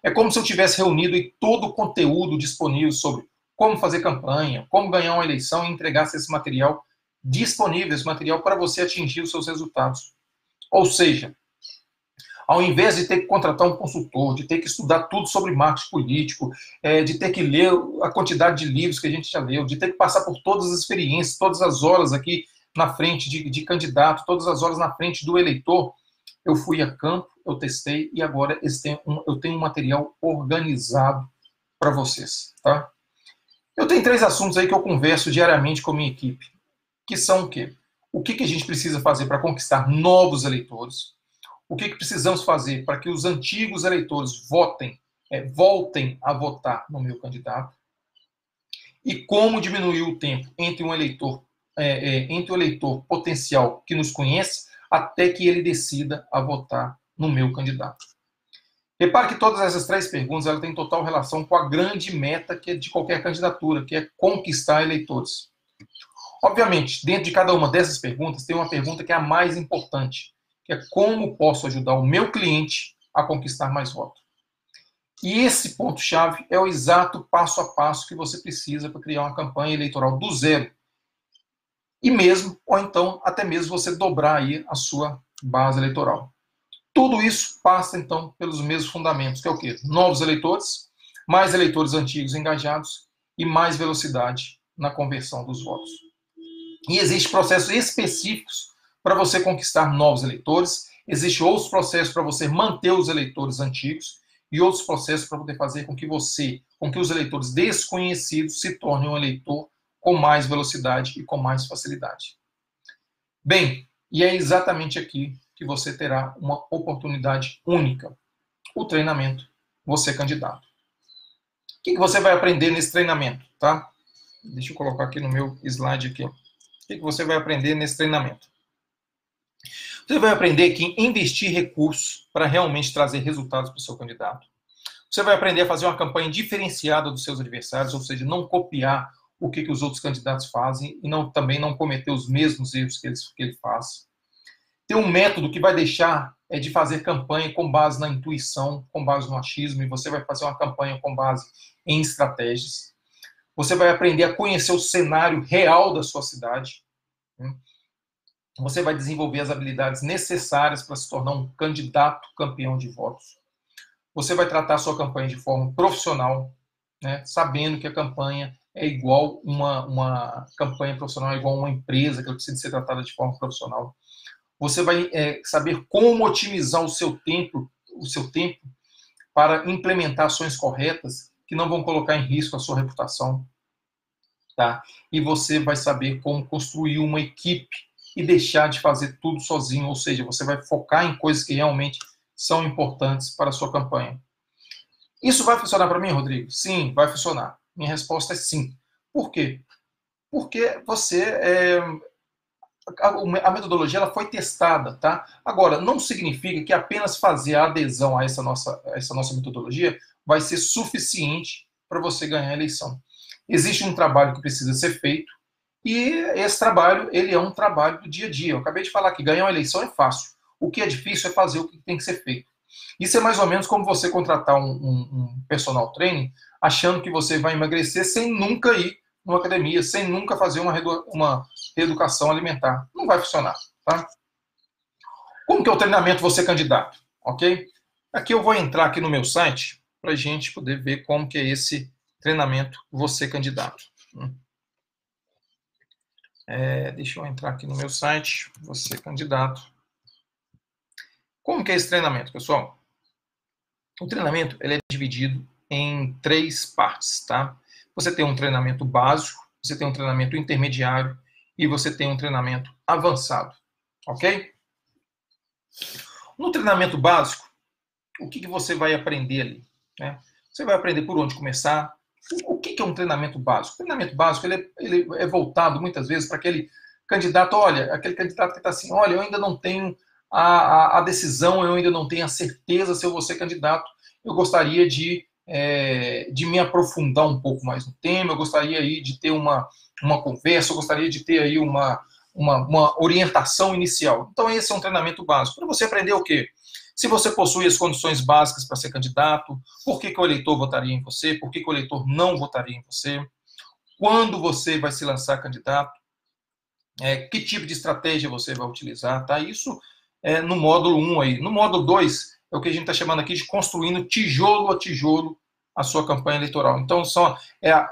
É como se eu tivesse reunido todo o conteúdo disponível sobre como fazer campanha, como ganhar uma eleição e entregasse esse material disponível, esse material para você atingir os seus resultados. Ou seja, ao invés de ter que contratar um consultor, de ter que estudar tudo sobre marketing político, de ter que ler a quantidade de livros que a gente já leu, de ter que passar por todas as experiências, todas as horas aqui na frente de candidato, todas as horas na frente do eleitor, eu fui a campo, eu testei e agora eu tenho um material organizado para vocês, tá? Eu tenho 3 assuntos aí que eu converso diariamente com a minha equipe, que são o quê? O que a gente precisa fazer para conquistar novos eleitores? O que precisamos fazer para que os antigos eleitores voltem a votar no meu candidato? E como diminuir o tempo entre entre o eleitor potencial que nos conhece até que ele decida a votar no meu candidato? Repare que todas essas 3 perguntas elas têm total relação com a grande meta que é de qualquer candidatura, que é conquistar eleitores. Obviamente, dentro de cada uma dessas perguntas, tem uma pergunta que é a mais importante, que é como posso ajudar o meu cliente a conquistar mais votos. E esse ponto-chave é o exato passo a passo que você precisa para criar uma campanha eleitoral do zero. E mesmo, ou então, até mesmo você dobrar aí a sua base eleitoral. Tudo isso passa, então, pelos mesmos fundamentos, que é o quê? Novos eleitores, mais eleitores antigos engajados e mais velocidade na conversão dos votos. E existem processos específicos para você conquistar novos eleitores, existem outros processos para você manter os eleitores antigos e outros processos para poder fazer com que os eleitores desconhecidos se tornem um eleitor com mais velocidade e com mais facilidade. Bem, e é exatamente aqui que você terá uma oportunidade única. O treinamento, você candidato. O que você vai aprender nesse treinamento, tá? Deixa eu colocar aqui no meu slide aqui. O que você vai aprender nesse treinamento? Você vai aprender que investir recursos para realmente trazer resultados para o seu candidato. Você vai aprender a fazer uma campanha diferenciada dos seus adversários, ou seja, não copiar o que os outros candidatos fazem e também não cometer os mesmos erros que ele faz. Ter um método que vai deixar de fazer campanha com base na intuição, com base no achismo, e você vai fazer uma campanha com base em estratégias. Você vai aprender a conhecer o cenário real da sua cidade. Você vai desenvolver as habilidades necessárias para se tornar um candidato campeão de votos. Você vai tratar a sua campanha de forma profissional, né, sabendo que a campanha é igual uma campanha profissional, é igual uma empresa que precisa ser tratada de forma profissional. Você vai saber como otimizar o seu tempo para implementar ações corretas que não vão colocar em risco a sua reputação. Tá? E você vai saber como construir uma equipe e deixar de fazer tudo sozinho, ou seja, você vai focar em coisas que realmente são importantes para a sua campanha. Isso vai funcionar para mim, Rodrigo? Sim, vai funcionar. Minha resposta é sim. Por quê? Porque a metodologia ela foi testada, tá? Agora, não significa que apenas fazer a adesão a essa nossa metodologia vai ser suficiente para você ganhar a eleição. Existe um trabalho que precisa ser feito e esse trabalho, ele é um trabalho do dia a dia. Eu acabei de falar que ganhar uma eleição é fácil. O que é difícil é fazer o que tem que ser feito. Isso é mais ou menos como você contratar um personal training achando que você vai emagrecer sem nunca ir numa academia, sem nunca fazer uma reeducação alimentar. Não vai funcionar, tá? Como que é o treinamento você candidato? Ok? Aqui eu vou entrar aqui no meu site para a gente poder ver como que é esse treinamento você candidato. Deixa eu entrar aqui no meu site, você candidato. Como que é esse treinamento, pessoal? O treinamento ele é dividido em 3 partes, tá? Você tem um treinamento básico, você tem um treinamento intermediário e você tem um treinamento avançado, ok? No treinamento básico, o que você vai aprender ali? Né? Você vai aprender por onde começar. O que é um treinamento básico? O treinamento básico ele é voltado muitas vezes para aquele candidato, aquele candidato que está assim, olha, eu ainda não tenho a decisão, eu ainda não tenho a certeza se eu vou ser candidato, eu gostaria de me aprofundar um pouco mais no tema, eu gostaria aí de ter uma conversa, eu gostaria de ter aí uma orientação inicial. Então esse é um treinamento básico. Para você aprender o quê? Se você possui as condições básicas para ser candidato, por que o eleitor votaria em você, por que o eleitor não votaria em você, quando você vai se lançar candidato, que tipo de estratégia você vai utilizar, tá? Isso no módulo 1 aí. No módulo 2 é o que a gente está chamando aqui de construindo tijolo a tijolo a sua campanha eleitoral. Então,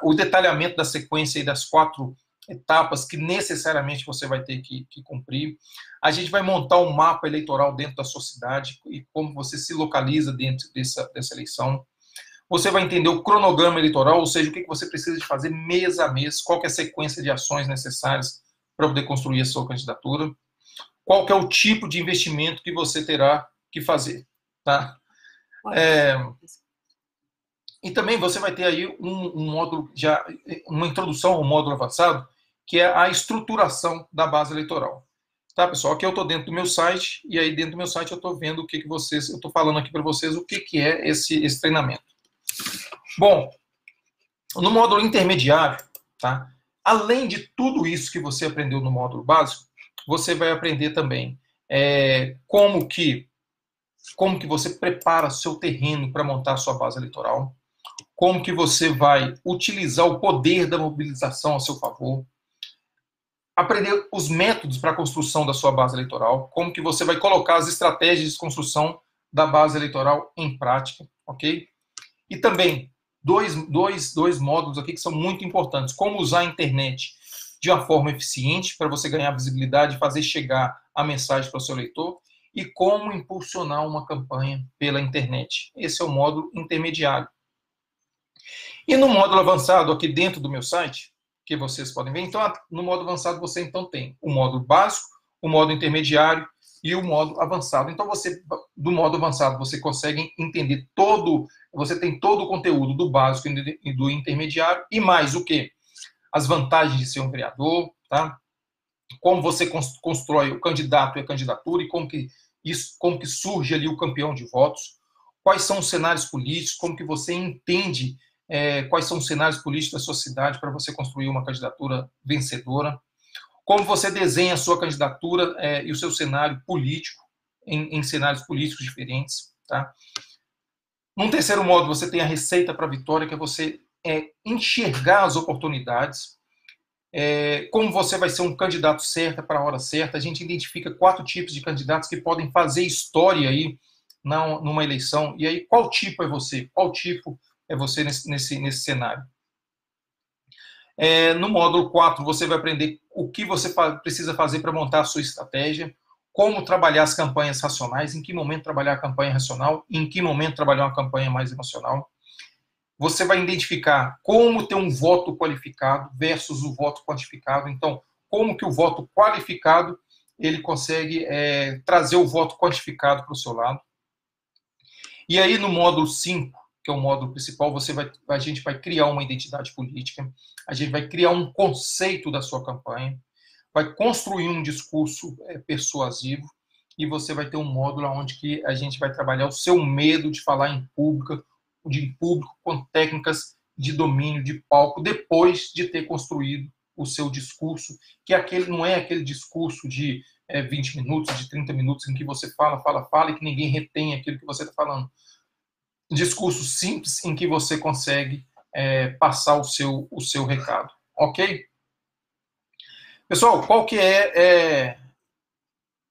o detalhamento da sequência aí das 4 etapas que necessariamente você vai ter que cumprir. A gente vai montar um mapa eleitoral dentro da sua cidade e como você se localiza dentro dessa eleição. Você vai entender o cronograma eleitoral, ou seja, o que você precisa de fazer mês a mês, qual que é a sequência de ações necessárias para poder construir a sua candidatura, qual que é o tipo de investimento que você terá que fazer. Tá? E também você vai ter aí um módulo, já, uma introdução ao módulo avançado, que é a estruturação da base eleitoral. Tá, pessoal? Aqui eu estou dentro do meu site, e aí dentro do meu site eu estou vendo o que vocês, eu estou falando aqui para vocês o que é esse treinamento. Bom, no módulo intermediário, tá? Além de tudo isso que você aprendeu no módulo básico, você vai aprender também como que você prepara seu terreno para montar a sua base eleitoral, como que você vai utilizar o poder da mobilização a seu favor, aprender os métodos para a construção da sua base eleitoral, como que você vai colocar as estratégias de construção da base eleitoral em prática, ok? E também dois módulos aqui que são muito importantes, como usar a internet de uma forma eficiente para você ganhar visibilidade e fazer chegar a mensagem para o seu leitor, e como impulsionar uma campanha pela internet. Esse é o módulo intermediário. E no módulo avançado, aqui dentro do meu site, que vocês podem ver, então, no módulo avançado você então tem o módulo básico, o módulo intermediário e o módulo avançado. Então, do módulo avançado, você consegue entender você tem todo o conteúdo do básico e do intermediário, e mais o quê? As vantagens de ser um vereador, tá? Como você constrói o candidato e a candidatura, e como que surge ali o campeão de votos, quais são os cenários políticos, como que você entende quais são os cenários políticos da sua cidade para você construir uma candidatura vencedora, como você desenha a sua candidatura e o seu cenário político em cenários políticos diferentes. Tá? Num terceiro módulo, você tem a receita para a vitória, que é você enxergar as oportunidades, como você vai ser um candidato certo para a hora certa. A gente identifica 4 tipos de candidatos que podem fazer história aí numa eleição. E aí, qual tipo é você? Qual tipo é você nesse cenário? No módulo 4, você vai aprender o que você precisa fazer para montar a sua estratégia, como trabalhar as campanhas racionais, em que momento trabalhar a campanha racional, em que momento trabalhar uma campanha mais emocional. Você vai identificar como ter um voto qualificado versus o voto quantificado. Então, como que o voto qualificado ele consegue trazer o voto quantificado para o seu lado. E aí, no módulo 5, que é o módulo principal, a gente vai criar uma identidade política, a gente vai criar um conceito da sua campanha, vai construir um discurso persuasivo, e você vai ter um módulo onde que a gente vai trabalhar o seu medo de falar em público com técnicas de domínio de palco, depois de ter construído o seu discurso, que não é aquele discurso de 20 minutos, de 30 minutos, em que você fala, e que ninguém retém aquilo que você está falando. Um discurso simples em que você consegue passar o seu recado. Ok? Pessoal, qual que é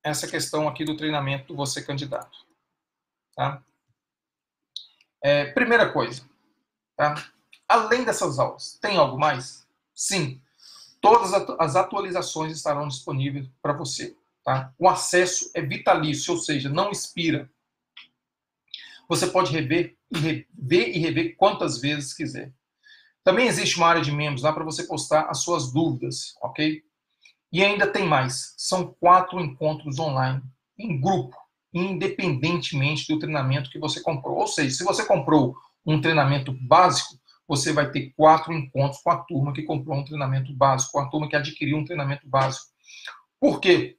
essa questão aqui do treinamento do Você Candidato? Tá? Primeira coisa, tá? Além dessas aulas, tem algo mais? Sim. Todas as atualizações estarão disponíveis para você. Tá? O acesso é vitalício, ou seja, não expira. Você pode rever e rever quantas vezes quiser. Também existe uma área de membros lá para você postar as suas dúvidas, ok? E ainda tem mais. São 4 encontros online, em grupo, independentemente do treinamento que você comprou. Ou seja, se você comprou um treinamento básico, você vai ter 4 encontros com a turma que comprou um treinamento básico, com a turma que adquiriu um treinamento básico. Por quê?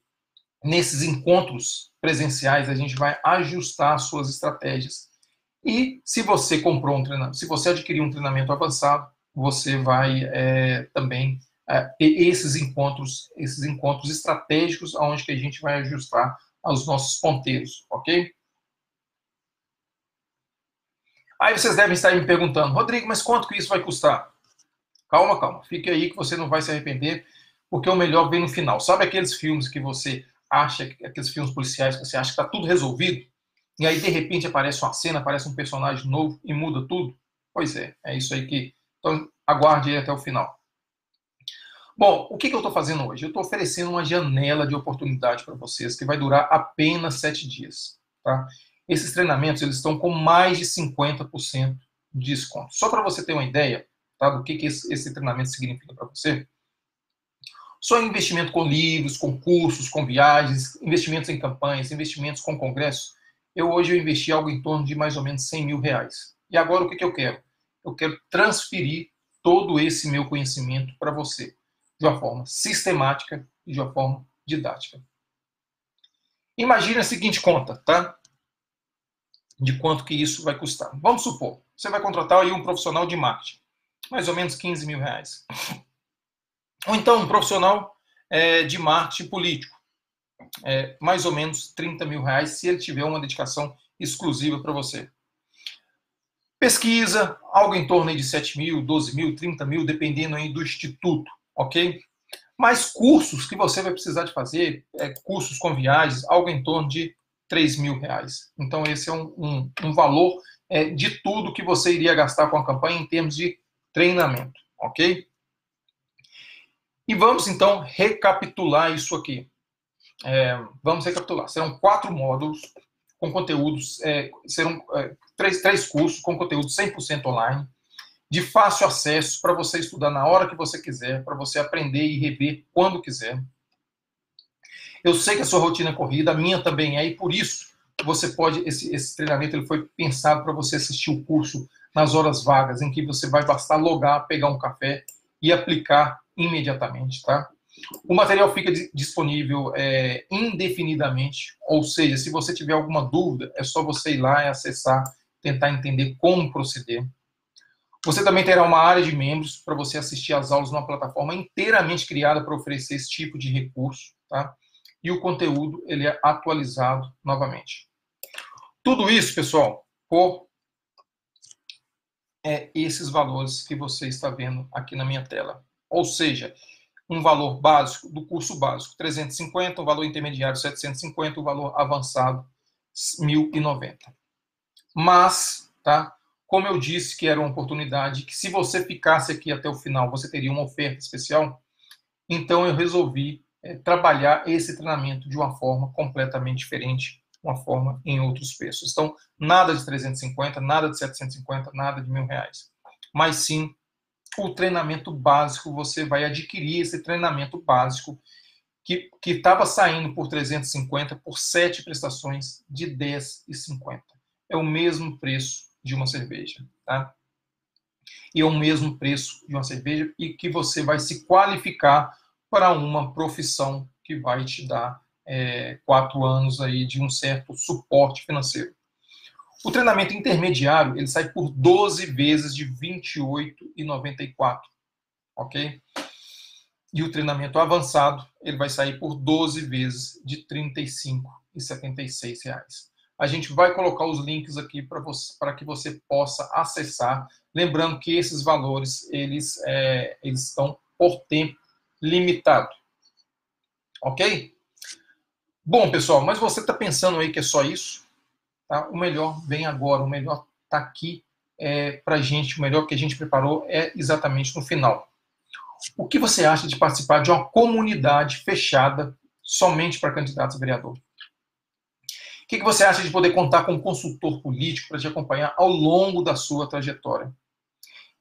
Nesses encontros presenciais, a gente vai ajustar as suas estratégias. E se você comprou um treinamento, se você adquiriu um treinamento avançado, você vai também ter esses encontros estratégicos, onde que a gente vai ajustar os nossos ponteiros, ok? Aí vocês devem estar me perguntando, Rodrigo, mas quanto que isso vai custar? Calma, fique aí que você não vai se arrepender, porque o melhor vem no final. Sabe aqueles filmes que você acha, aqueles filmes policiais que você acha que está tudo resolvido, e aí de repente aparece uma cena, aparece um personagem novo e muda tudo? Pois é isso aí que... Então aguarde aí até o final. Bom, o que eu estou fazendo hoje? Eu estou oferecendo uma janela de oportunidade para vocês que vai durar apenas 7 dias. Tá? Esses treinamentos eles estão com mais de 50% de desconto. Só para você ter uma ideia, tá, do que esse treinamento significa para você. Só investimento com livros, com cursos, com viagens, investimentos em campanhas, investimentos com congressos. Hoje eu investi algo em torno de mais ou menos 100 mil reais. E agora o que eu quero? Eu quero transferir todo esse meu conhecimento para você, de uma forma sistemática e de uma forma didática. Imagine a seguinte conta, tá? De quanto que isso vai custar. Vamos supor, você vai contratar aí um profissional de marketing, mais ou menos 15 mil reais. Ou então um profissional de marketing político, mais ou menos 30 mil reais, se ele tiver uma dedicação exclusiva para você. Pesquisa, algo em torno de 7 mil, 12 mil, 30 mil, dependendo aí do instituto, ok? Mas cursos que você vai precisar de fazer, cursos com viagens, algo em torno de 3 mil reais. Então esse é um valor de tudo que você iria gastar com a campanha em termos de treinamento, ok? E vamos então recapitular isso aqui. Vamos recapitular. Serão 4 módulos com conteúdos, serão 3 cursos com conteúdo 100% online, de fácil acesso para você estudar na hora que você quiser, para você aprender e rever quando quiser. Eu sei que a sua rotina é corrida, a minha também é, e por isso você pode, esse treinamento ele foi pensado para você assistir o curso nas horas vagas, em que você vai bastar logar, pegar um café e aplicar imediatamente, tá? O material fica disponível indefinidamente, ou seja, se você tiver alguma dúvida, é só você ir lá e acessar, tentar entender como proceder. Você também terá uma área de membros para você assistir às aulas numa plataforma inteiramente criada para oferecer esse tipo de recurso, tá? E o conteúdo ele é atualizado novamente. Tudo isso, pessoal, por esses valores que você está vendo aqui na minha tela. Ou seja, um valor básico do curso básico 350, o valor intermediário 750, o valor avançado 1.090. Mas, tá? Como eu disse que era uma oportunidade, que se você ficasse aqui até o final, você teria uma oferta especial, então eu resolvi trabalhar esse treinamento de uma forma completamente diferente, uma forma em outros preços. Então, nada de 350, nada de 750, nada de R$1.000, mas sim o treinamento básico. Você vai adquirir esse treinamento básico que estava saindo por 350 por 7 prestações de 10,50. É o mesmo preço de uma cerveja, tá? E é o mesmo preço de uma cerveja e que você vai se qualificar para uma profissão que vai te dar 4 anos aí de um certo suporte financeiro. O treinamento intermediário, ele sai por 12 vezes de R$28,94, ok? E o treinamento avançado, ele vai sair por 12 vezes de R$35,76. A gente vai colocar os links aqui para que você possa acessar. Lembrando que esses valores, eles estão por tempo limitado. Ok? Bom, pessoal, mas você está pensando aí que é só isso? Tá? O melhor vem agora, o melhor está aqui para a gente, o melhor que a gente preparou é exatamente no final. O que você acha de participar de uma comunidade fechada somente para candidatos a vereador? O que você acha de poder contar com um consultor político para te acompanhar ao longo da sua trajetória?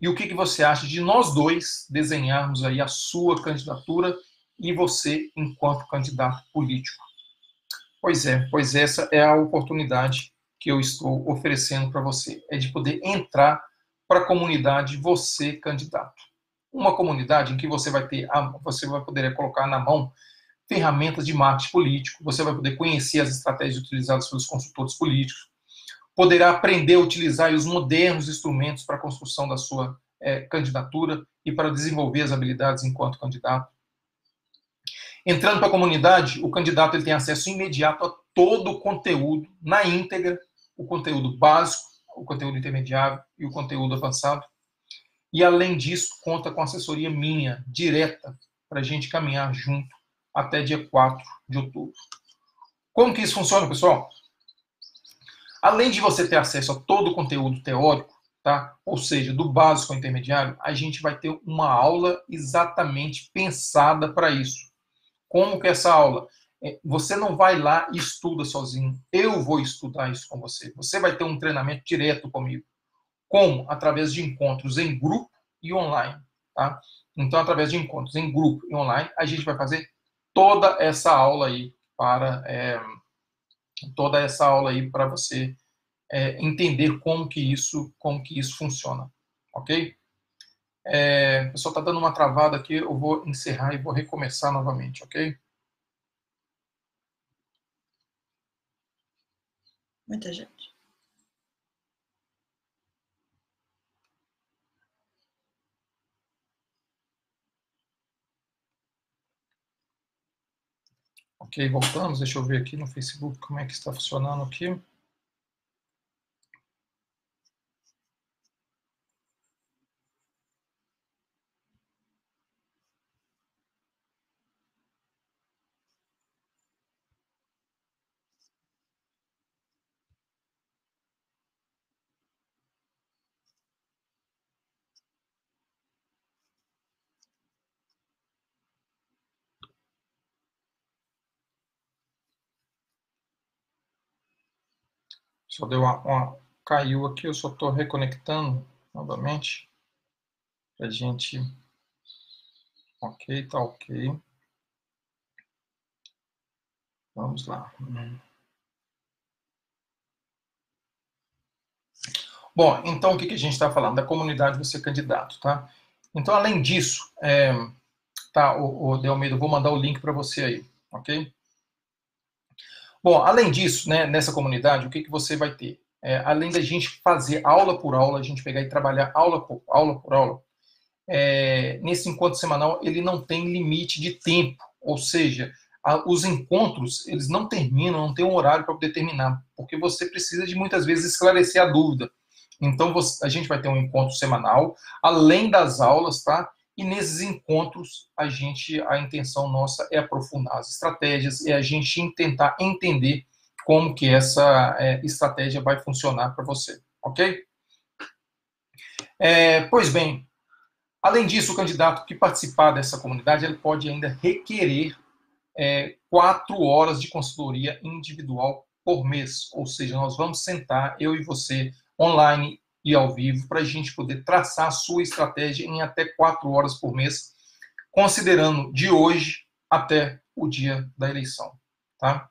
E o que você acha de nós dois desenharmos aí a sua candidatura e você enquanto candidato político? Pois essa é a oportunidade que eu estou oferecendo para você, é de poder entrar para a comunidade você candidato. Uma comunidade em que você vai poder colocar na mão ferramentas de marketing político, você vai poder conhecer as estratégias utilizadas pelos consultores políticos, poderá aprender a utilizar os modernos instrumentos para a construção da sua candidatura e para desenvolver as habilidades enquanto candidato. Entrando para a comunidade, o candidato ele tem acesso imediato a todo o conteúdo na íntegra, o conteúdo básico, o conteúdo intermediário e o conteúdo avançado. E, além disso, conta com assessoria minha, direta, para a gente caminhar junto até dia 4 de outubro. Como que isso funciona, pessoal? Além de você ter acesso a todo o conteúdo teórico, tá? Ou seja, do básico ao intermediário, a gente vai ter uma aula exatamente pensada para isso. Como que é essa aula? Você não vai lá e estuda sozinho. Eu vou estudar isso com você. Você vai ter um treinamento direto comigo. Como? Através de encontros em grupo e online, tá? Então, através de encontros em grupo e online, a gente vai fazer toda essa aula aí para você entender como que isso funciona, ok? O pessoal está dando uma travada aqui, eu vou encerrar e vou recomeçar novamente, ok? Muita gente. Ok, voltamos. Deixa eu ver aqui no Facebook como é que está funcionando aqui. Só deu caiu aqui, eu só estou reconectando novamente. Pra gente. Ok, tá ok. Vamos lá. Bom, então o que a gente está falando? Da comunidade Você Candidato, tá? Então, além disso, tá, o De Almeida, eu vou mandar o link para você aí, ok? Bom, além disso, né, nessa comunidade, o que você vai ter? Além da gente fazer aula por aula, a gente pegar e trabalhar aula por aula, nesse encontro semanal ele não tem limite de tempo, ou seja, os encontros eles não terminam, não tem um horário para poder terminar, porque você precisa de muitas vezes esclarecer a dúvida. Então a gente vai ter um encontro semanal, além das aulas, tá? E nesses encontros a intenção nossa é aprofundar as estratégias, é a gente tentar entender como que essa estratégia vai funcionar para você, ok? Pois bem, além disso, o candidato que participar dessa comunidade, ele pode ainda requerer 4 horas de consultoria individual por mês. Ou seja, nós vamos sentar, eu e você, online e ao vivo, para a gente poder traçar a sua estratégia em até 4 horas por mês, considerando de hoje até o dia da eleição. Tá?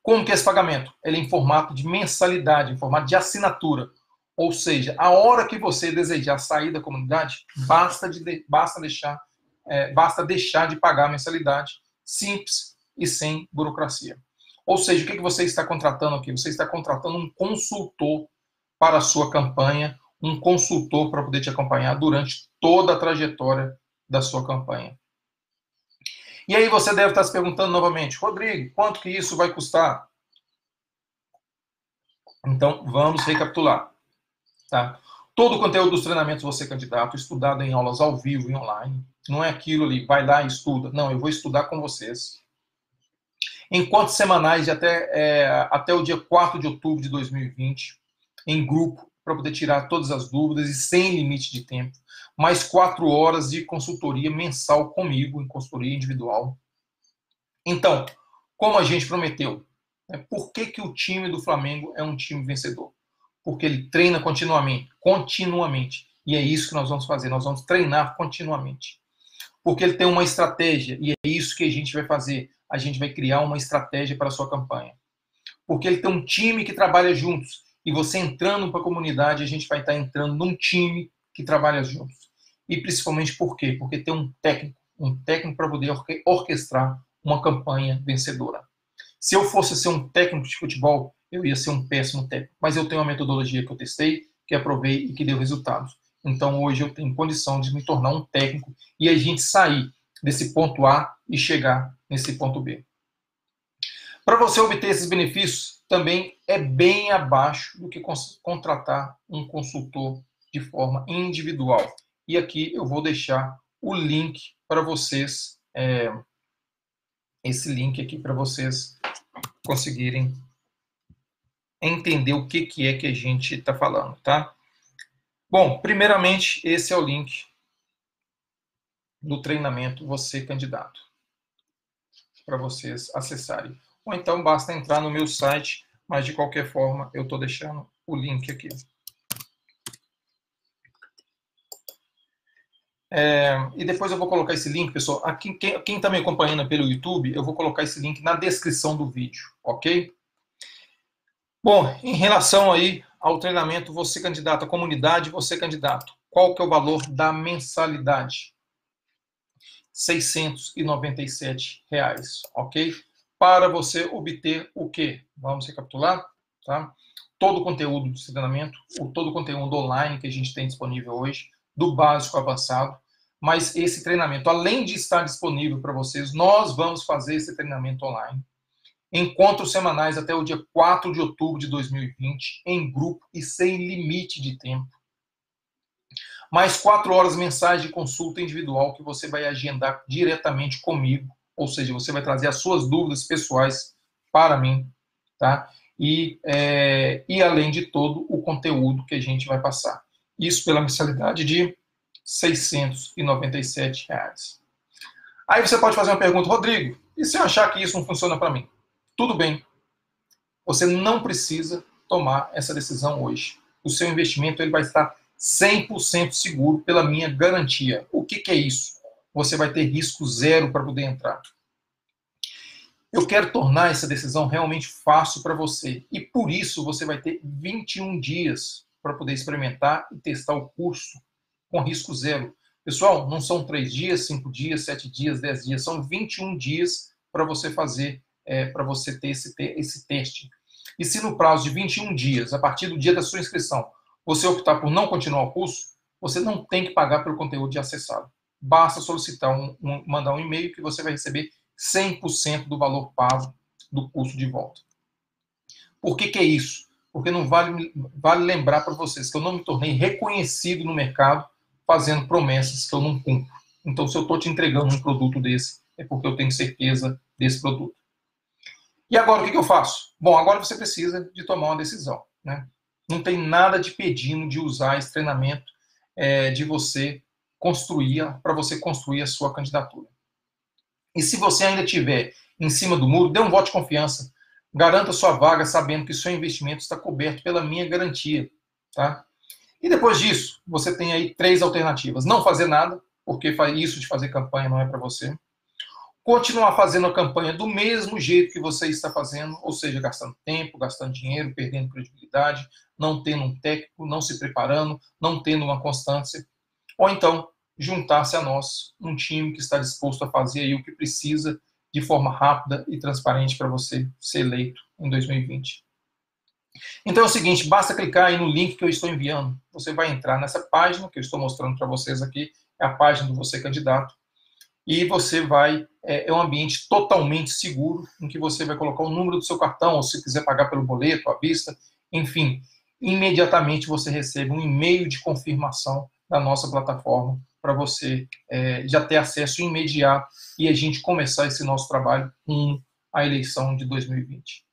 Como que é esse pagamento? Ele é em formato de mensalidade, em formato de assinatura. Ou seja, a hora que você desejar sair da comunidade, basta deixar de pagar a mensalidade, simples e sem burocracia. Ou seja, o que você está contratando aqui? Você está contratando um consultor para a sua campanha, um consultor para poder te acompanhar durante toda a trajetória da sua campanha. E aí você deve estar se perguntando novamente, Rodrigo, quanto que isso vai custar? Então, vamos recapitular. Tá? Todo o conteúdo dos treinamentos Você Candidato, estudado em aulas ao vivo e online. Não é aquilo ali, vai lá e estuda. Não, eu vou estudar com vocês. Encontros semanais de até o dia 4 de outubro de 2020, em grupo, para poder tirar todas as dúvidas e sem limite de tempo. Mais 4 horas de consultoria mensal comigo, em consultoria individual. Então, como a gente prometeu, por que o time do Flamengo é um time vencedor? Porque ele treina continuamente. E é isso que nós vamos fazer, nós vamos treinar continuamente. Porque ele tem uma estratégia, e é isso que a gente vai fazer. A gente vai criar uma estratégia para a sua campanha. Porque ele tem um time que trabalha juntos. E você entrando para a comunidade, a gente vai estar entrando num time que trabalha juntos. E principalmente por quê? Porque tem um técnico para poder orquestrar uma campanha vencedora. Se eu fosse ser um técnico de futebol, eu ia ser um péssimo técnico. Mas eu tenho uma metodologia que eu testei, que aprovei e que deu resultados. Então hoje eu tenho condição de me tornar um técnico e a gente sair desse ponto A e chegar nesse ponto B. Para você obter esses benefícios, também é bem abaixo do que contratar um consultor de forma individual. E aqui eu vou deixar o link para vocês, esse link aqui para vocês conseguirem entender o que é que a gente está falando, tá? Bom, primeiramente, esse é o link do treinamento Você Candidato, para vocês acessarem. Ou então basta entrar no meu site, mas de qualquer forma eu estou deixando o link aqui. E depois eu vou colocar esse link, pessoal. Aqui, quem está me acompanhando pelo YouTube, eu vou colocar esse link na descrição do vídeo, ok? Bom, em relação aí ao treinamento Você Candidato, a comunidade Você Candidato, qual que é o valor da mensalidade? R$ 697, ok? Para você obter o quê? Vamos recapitular, tá? Todo o conteúdo de treinamento, todo o conteúdo online que a gente tem disponível hoje, do básico ao avançado, mas esse treinamento, além de estar disponível para vocês, nós vamos fazer esse treinamento online. Encontros semanais até o dia 4 de outubro de 2020, em grupo e sem limite de tempo. Mais 4 horas mensais de consulta individual que você vai agendar diretamente comigo, ou seja, você vai trazer as suas dúvidas pessoais para mim, tá? E além de todo o conteúdo que a gente vai passar. Isso pela mensalidade de R$ 697. Aí você pode fazer uma pergunta, Rodrigo, e se eu achar que isso não funciona para mim? Tudo bem. Você não precisa tomar essa decisão hoje. O seu investimento ele vai estar 100% seguro pela minha garantia. O que é isso? Você vai ter risco zero para poder entrar. Eu quero tornar essa decisão realmente fácil para você. E por isso você vai ter 21 dias para poder experimentar e testar o curso com risco zero. Pessoal, não são 3 dias, 5 dias, 7 dias, 10 dias. São 21 dias para você fazer, para você ter esse teste. E se no prazo de 21 dias, a partir do dia da sua inscrição, você optar por não continuar o curso, você não tem que pagar pelo conteúdo de acessado. Basta solicitar, mandar um e-mail que você vai receber 100% do valor pago do curso de volta. Por que é isso? Porque não vale lembrar para vocês que eu não me tornei reconhecido no mercado fazendo promessas que eu não cumpro. Então, se eu estou te entregando um produto desse, é porque eu tenho certeza desse produto. E agora, o que eu faço? Bom, agora você precisa de tomar uma decisão, né? Não tem nada de pedindo de usar esse treinamento de você para você construir a sua candidatura. E se você ainda estiver em cima do muro, dê um voto de confiança. Garanta sua vaga sabendo que seu investimento está coberto pela minha garantia, tá? E depois disso, você tem aí 3 alternativas. Não fazer nada, porque isso de fazer campanha não é para você. Continuar fazendo a campanha do mesmo jeito que você está fazendo, ou seja, gastando tempo, gastando dinheiro, perdendo credibilidade, não tendo um técnico, não se preparando, não tendo uma constância. Ou então, juntar-se a nós, um time que está disposto a fazer aí o que precisa de forma rápida e transparente para você ser eleito em 2020. Então é o seguinte, basta clicar aí no link que eu estou enviando. Você vai entrar nessa página que eu estou mostrando para vocês aqui, é a página do Você Candidato. E você vai, um ambiente totalmente seguro, em que você vai colocar o número do seu cartão, ou se quiser pagar pelo boleto, à vista, enfim, imediatamente você recebe um e-mail de confirmação da nossa plataforma para você já ter acesso imediato e a gente começar esse nosso trabalho com a eleição de 2020.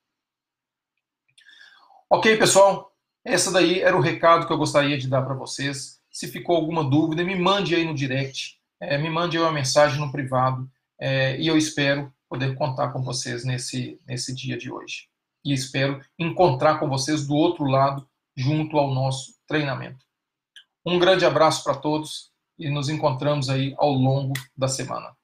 Ok, pessoal? Essa daí era o recado que eu gostaria de dar para vocês. Se ficou alguma dúvida, me mande aí no direct, me mande aí uma mensagem no privado e eu espero poder contar com vocês nesse dia de hoje. E espero encontrar com vocês do outro lado, junto ao nosso treinamento. Um grande abraço para todos e nos encontramos aí ao longo da semana.